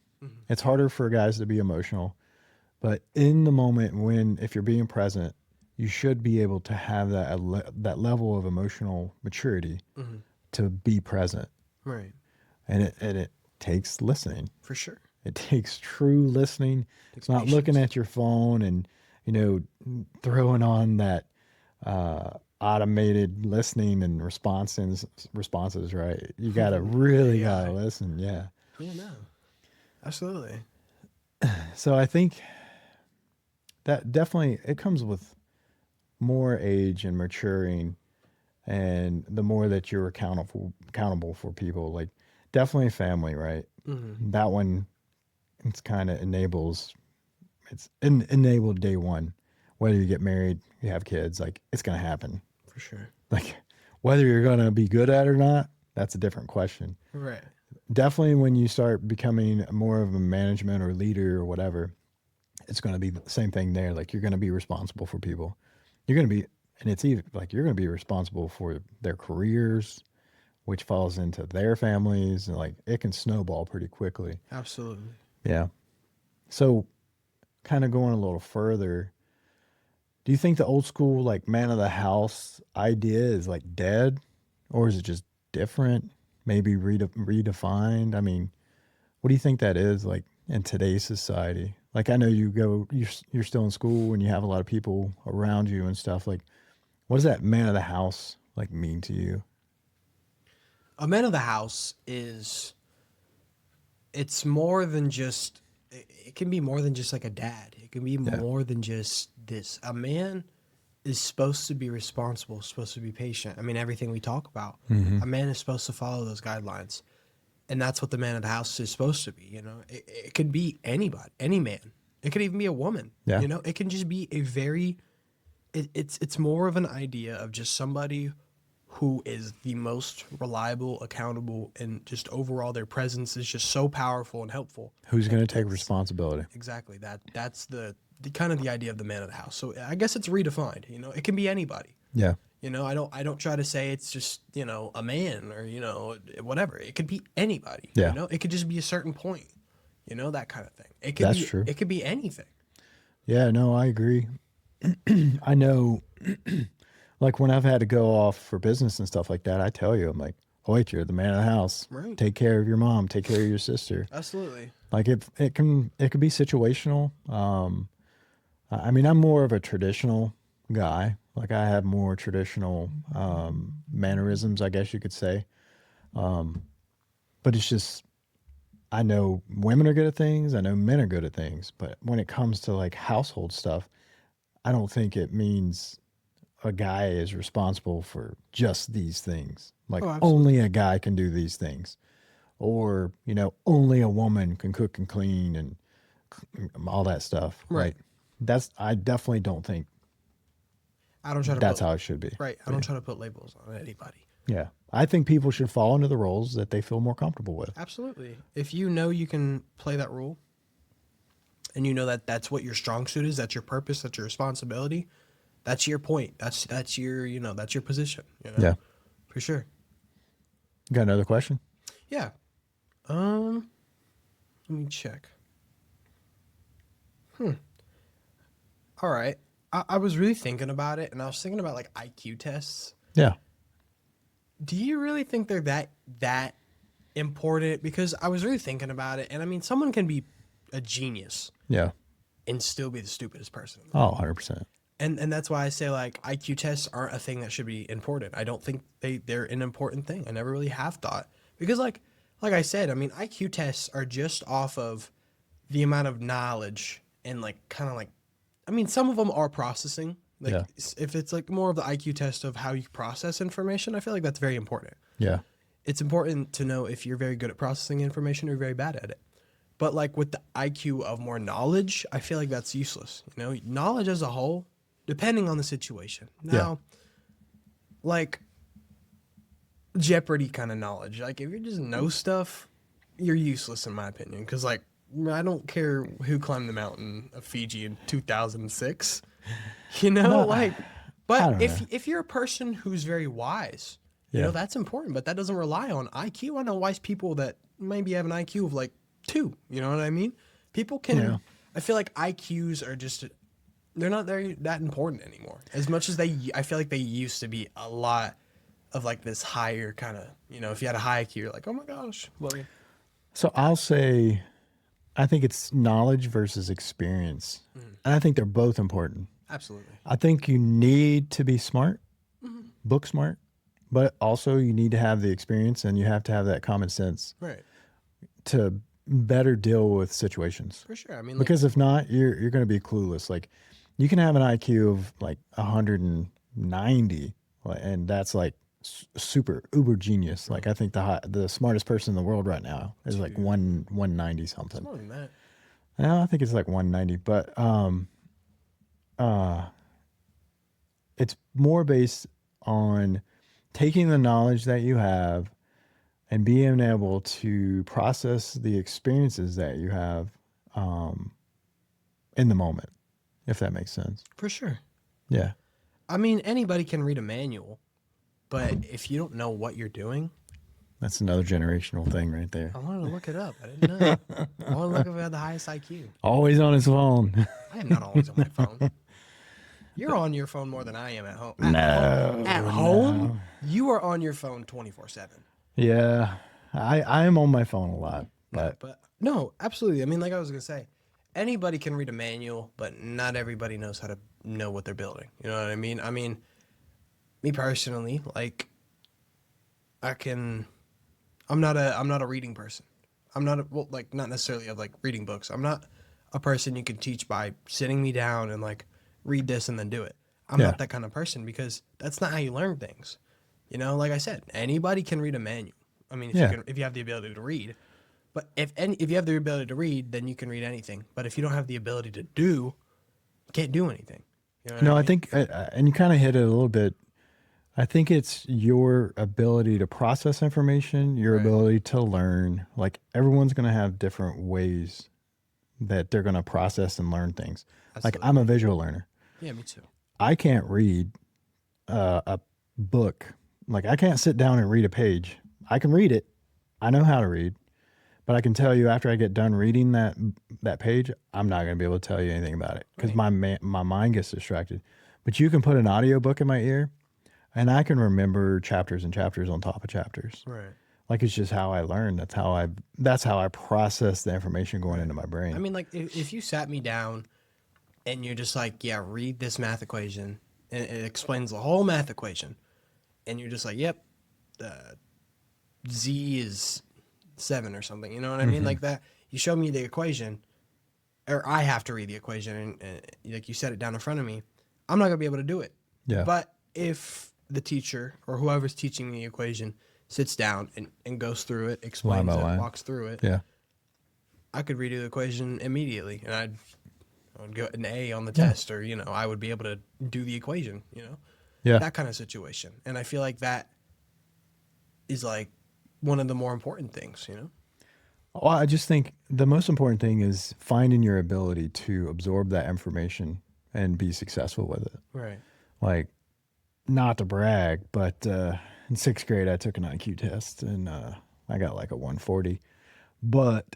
It's harder for guys to be emotional, but in the moment if you're being present, you should be able to have that level of emotional maturity to be present. Right. And it takes listening. For sure. It takes true listening. It's not looking at your phone and, throwing on that automated listening and responses, right? You gotta really AI. gotta listen. Yeah. Yeah, no, absolutely. So I think that definitely it comes with more age and maturing, and the more that you're accountable for people, like definitely family, right? Hmm. That one, it's kind of enabled day one. Whether you get married, you have kids, like it's gonna happen. For sure. Like whether you're gonna be good at it or not, that's a different question. Right. Definitely when you start becoming more of a management or leader or whatever, it's gonna be the same thing there. Like you're gonna be responsible for people. You're gonna be, and it's even like you're gonna be responsible for their careers, which falls into their families, and like it can snowball pretty quickly. Absolutely. Yeah. So, kind of going a little further, do you think the old school like man of the house idea is like dead, or is it just different? Maybe redefined. I mean, what do you think that is like in today's society? Like, I know you're still in school and you have a lot of people around you and stuff. Like, what does that man of the house like mean to you? A man of the house is, it's more than just, it can be more than just like a dad. It can be Yeah. more than just this. A man is supposed to be responsible, supposed to be patient. I mean, everything we talk about. Mm-hmm. A man is supposed to follow those guidelines. And that's what the man of the house is supposed to be, you know? It could be anybody, any man. It could even be a woman. Yeah. You know, it can just be a very, it's more of an idea of just somebody who is the most reliable, accountable, and just overall their presence is just so powerful and helpful. Who's going to take That's- responsibility? Exactly. That's the kind of the idea of the man of the house. So I guess it's redefined. You know, it can be anybody. Yeah. You know, I don't try to say it's just, you know, a man or, you know, whatever. It could be anybody. Yeah. You know, it could just be a certain point. You know, that kind of thing. It could That's be true. it could be anything. Yeah, no, I agree. I know, like when I've had to go off for business and stuff like that, I tell you, I'm like, Hoyt, you're the man of the house. Right. Take care of your mom. Take care of your sister. Absolutely. Like it could be situational. I mean, I'm more of a traditional guy. Like I have more traditional mannerisms, I guess you could say. But it's just I know women are good at things. I know men are good at things. But when it comes to like household stuff, I don't think it means a guy is responsible for just these things. Like Oh, absolutely. only a guy can do these things. Or, only a woman can cook and clean and all that stuff. Right. Like I definitely don't think I don't try to that's put, how it should be. right. I don't try to put labels on anybody. Yeah. I think people should fall into the roles that they feel more comfortable with. Absolutely. If you know you can play that role and you know that that's what your strong suit is, that's your purpose, that's your responsibility, that's your point. That's your, you know, that's your position, you know? Yeah. For sure. Got another question? Yeah. Let me check. All right. I was really thinking about it, and I was thinking about like IQ tests. Yeah. Do you really think they're that important? Because I was really thinking about it, and I mean, someone can be a genius Yeah. and still be the stupidest person. Oh, 100%. And that's why I say like IQ tests aren't a thing that should be important. I don't think they're an important thing. I never really have thought. Because like I said, I mean IQ tests are just off of the amount of knowledge and like kind of like, I mean some of them are processing. Like Yeah. if it's like more of the IQ test of how you process information, I feel like that's very important. Yeah. It's important to know if you're very good at processing information or very bad at it. But like with the IQ of more knowledge, I feel like that's useless. You know, knowledge as a whole, depending on the situation. Now, like Jeopardy kind of knowledge. Like if you just know stuff, you're useless in my opinion. Because like I don't care who climbed the mountain of Fiji in 2006. You know, No, like, I but don't know. if you're a person who's very wise, you Yeah. know, that's important. But that doesn't rely on IQ. I know wise people that maybe have an IQ of like 2. You know what I mean? People can. Yeah. I feel like IQs are just. They're not that important anymore. As much as I feel like they used to be a lot of like this higher kind of, you know, if you had a high IQ, you're like, oh my gosh. Like, So I'll say, I think it's knowledge versus experience. And I think they're both important. absolutely. I think you need to be smart, book smart, but also you need to have the experience and you have to have that common sense Right. to better deal with situations. For sure. I mean, like, Because if not, you're going to be clueless. Like you can have an IQ of like 190, and that's like super uber genius. Like I think the smartest person in the world right now is like 190 it's something. more than that. No, I think it's like 190, but it's more based on taking the knowledge that you have and being able to process the experiences that you have in the moment, if that makes sense. For sure. Yeah. I mean, anybody can read a manual, but if you don't know what you're doing, That's another generational thing right there. I wanted to look it up. I didn't know. I want to look if I had the highest IQ. Always on his phone. I am not always on my phone. You're on your phone more than I am at home. No, At home, you are on your phone 24/7. Yeah. I am on my phone a lot, but But no, absolutely. I mean, like I was gonna say, anybody can read a manual, but not everybody knows how to know what they're building. You know what I mean? I mean, me personally, like, I'm not a reading person. I'm not like not necessarily of like reading books. I'm not a person you can teach by sitting me down and like read this and then do it. I'm Yeah. not that kind of person because that's not how you learn things. You know, like I said, anybody can read a manual. I mean, if you have the ability to read, but if you have the ability to read, then you can read anything. But if you don't have the ability to do, you can't do anything. You know what no, I I mean? think, and you kind of hit it a little bit. I think it's your ability to process information, your Right. ability to learn. Like everyone's going to have different ways that they're going to process and learn things. Like I'm a visual learner. Yeah, me too. I can't read a book. Like I can't sit down and read a page. I can read it. I know how to read, but I can tell you after I get done reading that page, I'm not going to be able to tell you anything about it because my mind gets distracted. But you can put an audiobook in my ear, and I can remember chapters and chapters on top of chapters. Right. Like it's just how I learn. That's how I process the information going into my brain. I mean, like if you sat me down and you're just like, yeah, read this math equation, and it explains the whole math equation, and you're just like, yep, Z is 7 or something. You know what I mean? Like that. You show me the equation, or I have to read the equation, and like you set it down in front of me. I'm not gonna be able to do it. Yeah. But if the teacher or whoever's teaching the equation sits down and goes through it, explains Line by line. walks through it, Yeah. I could redo the equation immediately, and I would get an A on the test, or I would be able to do the equation. Yeah. That kind of situation. And I feel like that is like one of the more important things. Well, I just think the most important thing is finding your ability to absorb that information and be successful with it. Right. Like, not to brag, but in 6th grade, I took an IQ test and I got like a 140. But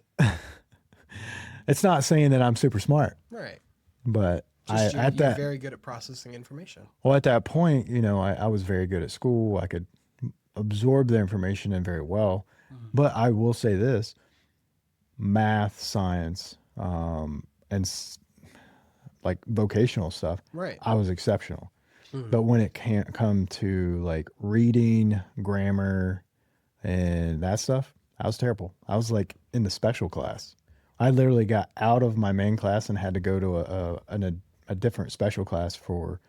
it's not saying that I'm super smart. Right. But Just you're that very good at processing information. well, at that point, I was very good at school. I could absorb the information and very well. But I will say this: math, science, like vocational stuff, Right. I was exceptional. But when it can't come to like reading, grammar, and that stuff, I was terrible. I was like in the special class. I literally got out of my main class and had to go to a different special class for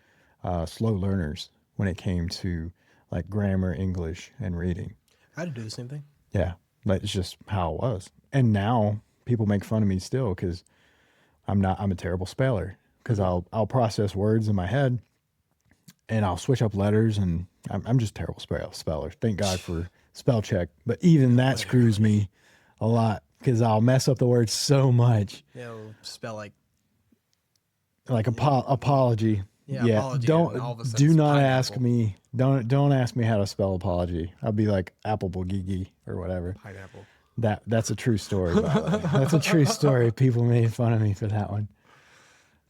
slow learners when it came to like grammar, English, and reading. I had to do the same thing. Yeah, like it's just how it was. And now people make fun of me still because I'm a terrible speller because I'll process words in my head and I'll switch up letters and I'm just a terrible speller. Thank God for spell check, but even that screws me a lot because I'll mess up the word so much. It'll spell like Apology. Yeah, apology, and all of a sudden Do it's not pineapple. ask me. Don't ask me how to spell apology. I'll be like apple bulgigi or whatever. pineapple. That's a true story. By the way. That's a true story. People made fun of me for that one,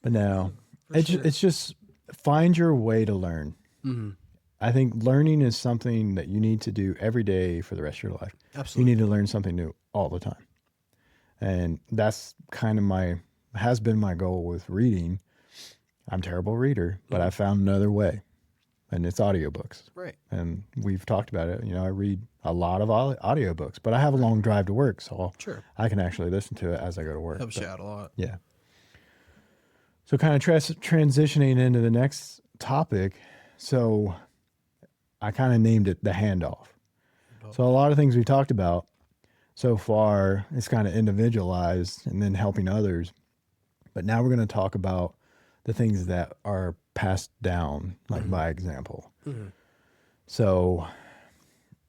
but no, it's just find your way to learn. I think learning is something that you need to do every day for the rest of your life. Absolutely. You need to learn something new all the time, and that's kind of has been my goal with reading. I'm a terrible reader, but I found another way. and it's audiobooks. Right. And we've talked about it. I read a lot of audiobooks, but I have a long drive to work, so Sure. I can actually listen to it as I go to work. Helps you out a lot. Yeah. So kind of transitioning into the next topic. So I kind of named it the handoff. So a lot of things we talked about so far is kind of individualized and then helping others. But now we're going to talk about the things that are passed down, like by example. So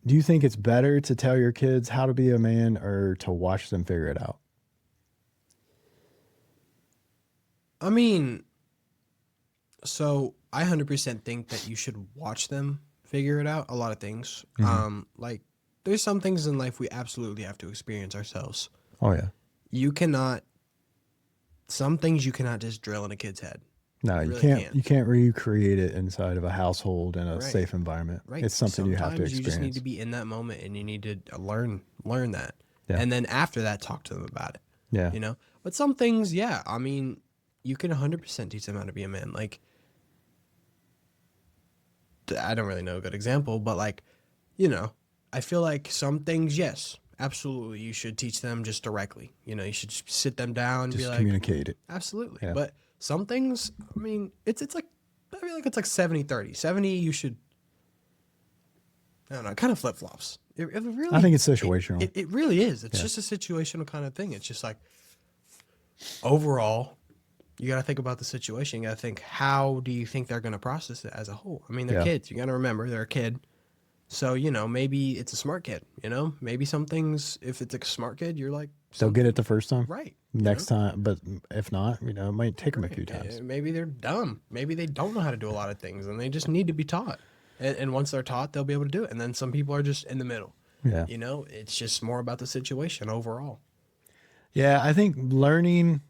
do you think it's better to tell your kids how to be a man or to watch them figure it out? I mean, so I 100% think that you should watch them figure it out. A lot of things. Like there's some things in life we absolutely have to experience ourselves. Oh, yeah. Some things you cannot just drill in a kid's head. No, you really can't. can't. You can't recreate it inside of a household in a Right. safe environment. Right. It's something you have to Sometimes experience. you just need to be in that moment and you need to learn that. Yeah. And then after that, talk to them about it. Yeah. You know? But some things, yeah, I mean, you can 100% teach them how to be a man. Like, I don't really know a good example, but like, I feel like some things, yes, absolutely, you should teach them just directly. You should just sit them down and Just be like, communicate it. absolutely. Yeah. But some things, I mean, it's like, I feel like it's like 70-30. 70, you should, I don't know, it kind of flip flops. It really, I think it's situational. It really is. It's just a situational kind of thing. It's just like, overall, you got to think about the situation. You got to think, how do you think they're going to process it as a whole? I mean, they're kids. You got to remember they're a kid. So, maybe it's a smart kid, maybe some things, if it's a smart kid, you're like, They'll get it the first time. right. Next time, but if not, it might take them a few times. Maybe they're dumb. Maybe they don't know how to do a lot of things and they just need to be taught. And once they're taught, they'll be able to do it. And then some people are just in the middle. Yeah. It's just more about the situation overall. Yeah, I think learning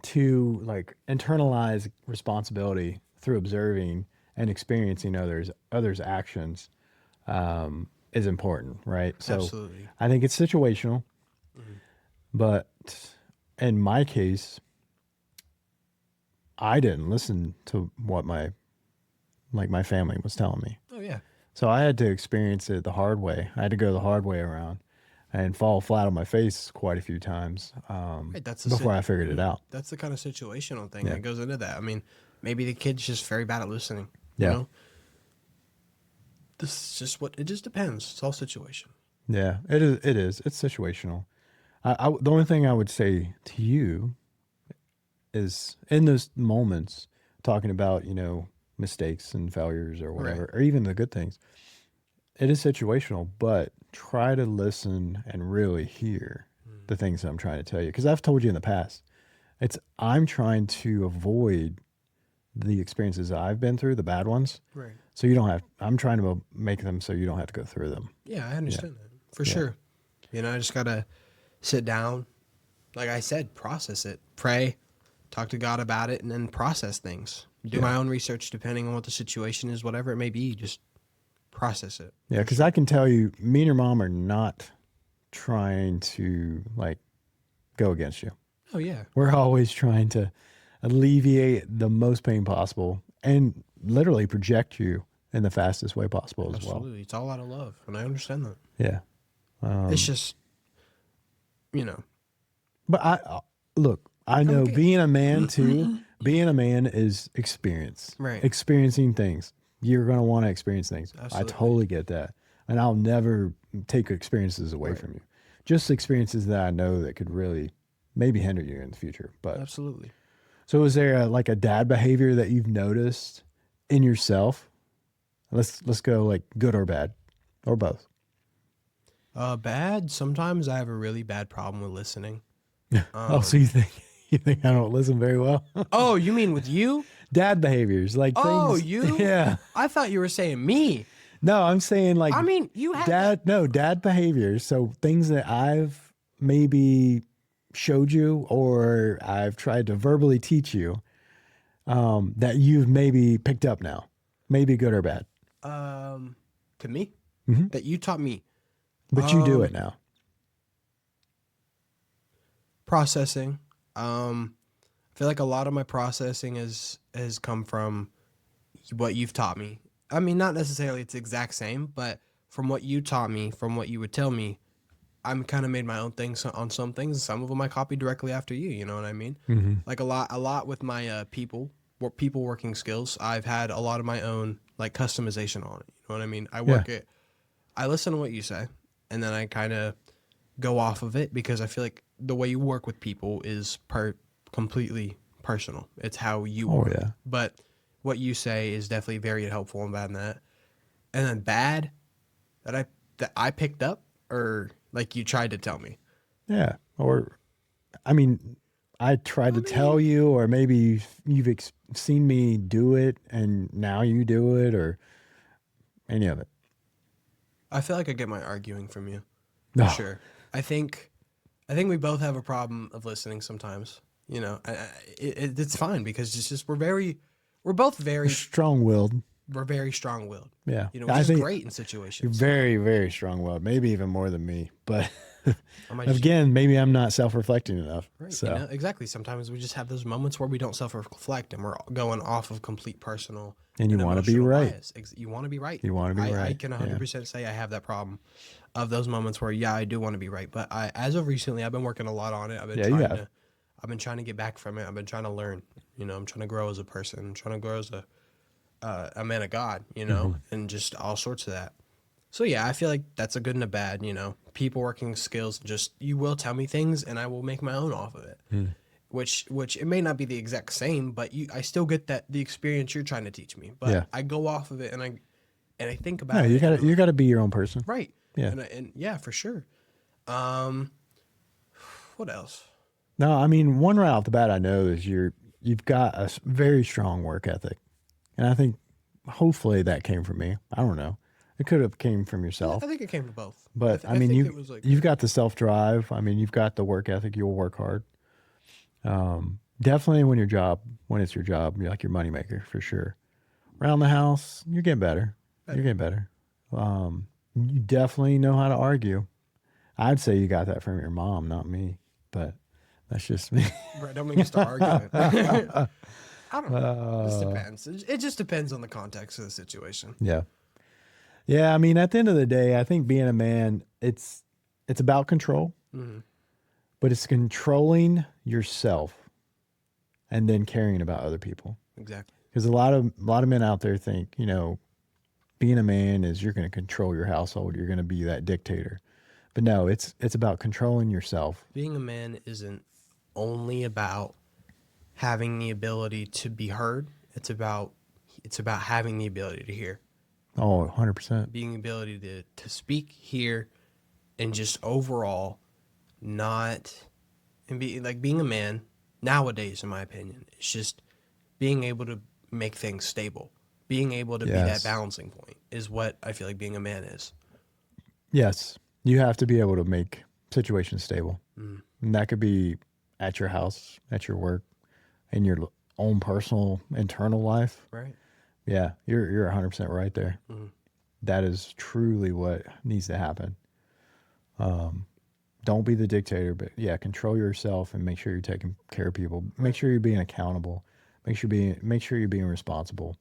to like internalize responsibility through observing and experiencing others' actions is important, right? So Absolutely. I think it's situational, but in my case, I didn't listen to what my family was telling me. Oh, yeah. So I had to experience it the hard way. I had to go the hard way around and fall flat on my face quite a few times Right, before I figured it out. That's the kind of situational thing Yeah. that goes into that. I mean, maybe the kid's just very bad at listening. Yeah. This is just it just depends. It's all situation. Yeah, it is. It is. It's situational. The only thing I would say to you is in those moments, talking about, mistakes and failures or whatever, or even the good things, it is situational, but try to listen and really hear the things that I'm trying to tell you. Because I've told you in the past, I'm trying to avoid the experiences I've been through, the bad ones. Right. So I'm trying to make them so you don't have to go through them. Yeah, I understand that for sure. I just gotta sit down, like I said, process it, pray, talk to God about it, and then process things. Do my own research depending on what the situation is, whatever it may be. Just process it. Yeah, because I can tell you, me and your mom are not trying to like go against you. Oh yeah, We're always trying to alleviate the most pain possible and literally project you in the fastest way possible as well. absolutely. It's all out of love, and I understand that. Yeah. It's just, But I know okay. being a man too, being a man is experience. Right. Experiencing things. You're going to want to experience things. Absolutely. I totally get that. And I'll never take experiences away from you. Just experiences that I know that could really maybe hinder you in the future. But absolutely. so is there like a dad behavior that you've noticed in yourself? Let's go like good or bad or both. Bad. Sometimes I have a really bad problem with listening. So you think I don't listen very well? Oh, you mean with you? Dad behaviors, like Oh, things. you? Yeah. I thought you were saying me. No, I'm saying like I mean, you have dad behaviors. So things that I've maybe showed you or I've tried to verbally teach you that you've maybe picked up now, maybe good or bad. to me that you taught me. But you do it now. Processing. I feel like a lot of my processing has come from what you've taught me. I mean, not necessarily it's the exact same, but from what you taught me, from what you would tell me, I'm kind of made my own things on some things. Some of them I copied directly after you. You know what I mean? Mm-hmm. Like a lot with my people working skills. I've had a lot of my own like customization on it. You know what I mean? I listen to what you say, and then I kind of go off of it because I feel like the way you work with people is completely personal. It's how you Oh, are. yeah. But what you say is definitely very helpful and bad in that. And then bad that I picked up or like you tried to tell me. Yeah. Or, I mean, I tried to tell you, or maybe you've seen me do it and now you do it, or any of it. I feel like I get my arguing from you. No. For sure. I think we both have a problem of listening sometimes. You know, it's fine because it's just we're both very Strong-willed. we're very strong-willed. Yeah. You know, which I is think great in you're situations. very, very strong-willed, maybe even more than me. But I might just- again, maybe I'm not self-reflecting enough. Right. So, You know, exactly. Sometimes we just have those moments where we don't self-reflect and we're going off of complete personal and you want to be emotional right. bias. You want to be right. You want to be I right. can Yeah. 100% say I have that problem of those moments where, yeah, I do want to be right. But as of recently, I've been working a lot on it. I've been trying to get back from it. I've been trying to learn. You know, I'm trying to grow as a person. I'm trying to grow as a man of God, you know, Mm-hmm. and just all sorts of that. So yeah, I feel like that's a good and a bad, you know, people working skills. Just you will tell me things and I will make my own off of it. Which it may not be the exact same, but I still get that the experience you're trying to teach me. But Yeah. I go off of it and I think about No, it. you gotta be your own person. Right. Yeah. And yeah, for sure. What else? No, I mean, one right off the bat, I know is you've got a very strong work ethic, and I think hopefully that came from me. I don't know. It could have came from yourself, I think it came from both. but I mean, think it was like you've got the self drive. I mean, you've got the work ethic. You'll work hard. Definitely when it's your job, you're like your moneymaker for sure. Around the house, you're getting better. You're getting better. You definitely know how to argue. I'd say you got that from your mom, not me, but that's just me. right, don't make me start arguing. I don't know. This depends. It just depends on the context of the situation. Yeah. Yeah. I mean, at the end of the day, I think being a man, it's about control, but it's controlling yourself and then caring about other people. Exactly. Because a lot of men out there think, you know, being a man is you're going to control your household. You're going to be that dictator. But no, it's about controlling yourself. Being a man isn't only about having the ability to be heard. It's about having the ability to hear. Oh, 100%. Being the ability to speak, hear, and just overall not and be like being a man nowadays, in my opinion, it's just being able to make things stable. Being able to be that Yes. balancing point is what I feel like being a man is. Yes. You have to be able to make situations stable. And that could be at your house, at your work, in your own personal internal life. Right. Yeah, you're 100% right there. That is truly what needs to happen. Don't be the dictator, but yeah, control yourself and make sure you're taking care of people. Make sure you're being accountable. Make sure you're being responsible,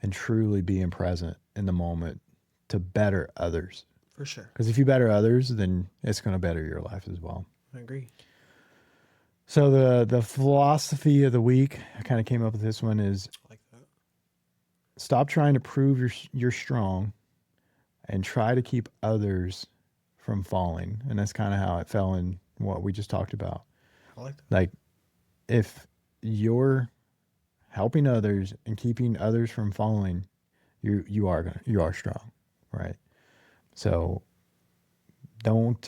and truly being present in the moment to better others. For sure. Because if you better others, then it's going to better your life as well. I agree. So the philosophy of the week, I kind of came up with this one, is I like that. stop trying to prove you're strong and try to keep others from falling. And that's kind of how it fell in what we just talked about. I like that. Like, if you're helping others and keeping others from falling, you are strong, right? So don't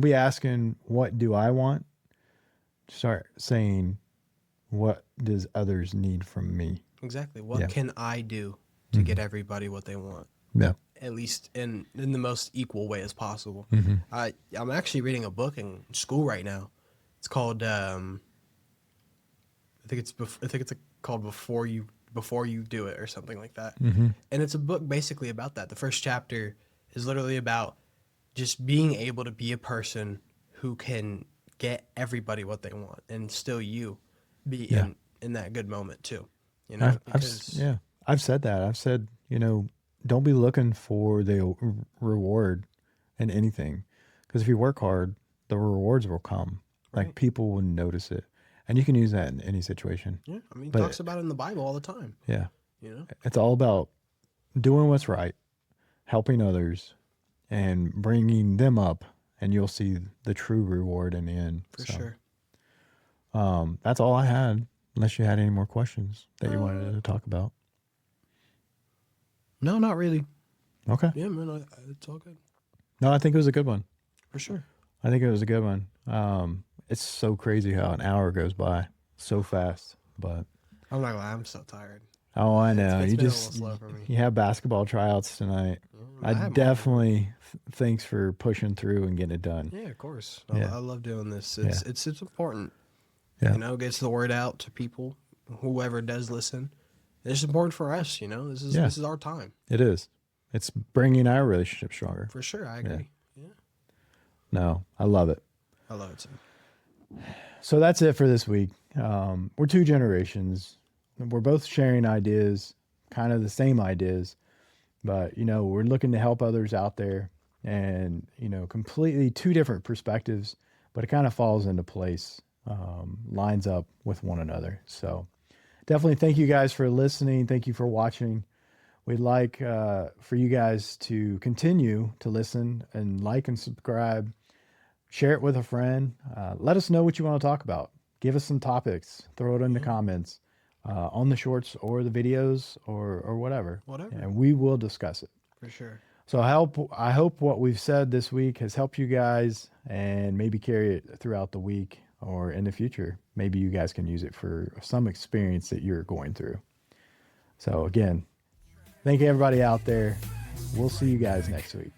be asking, what do I want? Start saying, what does others need from me? Exactly. What Yeah. can I do to get everybody what they want? Yeah. At least in the most equal way as possible. Mm-hmm. I'm actually reading a book in school right now. It's called I think it's called Before You Do It or something like that. Mm-hmm. And it's a book basically about that. The first chapter is literally about just being able to be a person who can get everybody what they want and still you be Yeah. in that good moment too. You know, I've said that. I've said, don't be looking for the reward in anything. Because if you work hard, the rewards will come. Right. Like people will notice it. And you can use that in any situation. Yeah, I mean, he But- talks about it in the Bible all the time. Yeah. You know, It's all about doing what's right, helping others, and bringing them up. And you'll see the true reward in the end. for sure. That's all I had. Unless you had any more questions that you wanted to talk about. No, not really. Okay. Yeah, man, it's all good. No, I think it was a good one. For sure. I think it was a good one. It's so crazy how an hour goes by so fast. But I'm not gonna lie, I'm so tired. oh, I know. It's You been a just little slow for me. you have basketball tryouts tonight. I have I mine. definitely thanks for pushing through and getting it done. Yeah, of course. Yeah. I love doing this. It's important. Yeah. You know, gets the word out to people, whoever does listen. It's important for us. You know, this is our time It is. It's bringing our relationship stronger. for sure. I agree. Yeah, No, I love it. I love it too. So that's it for this week. We're two generations. We're both sharing ideas, kind of the same ideas, but we're looking to help others out there, and completely two different perspectives, but it kind of falls into place, lines up with one another. So definitely thank you guys for listening. Thank you for watching. We'd like for you guys to continue to listen and like and subscribe. Share it with a friend. Let us know what you want to talk about. Give us some topics. Throw it in the comments on the shorts or the videos or whatever. Whatever. And we will discuss it. For sure. So I hope what we've said this week has helped you guys, and maybe carry it throughout the week or in the future. Maybe you guys can use it for some experience that you're going through. So again, thank you everybody out there. We'll see you guys next week.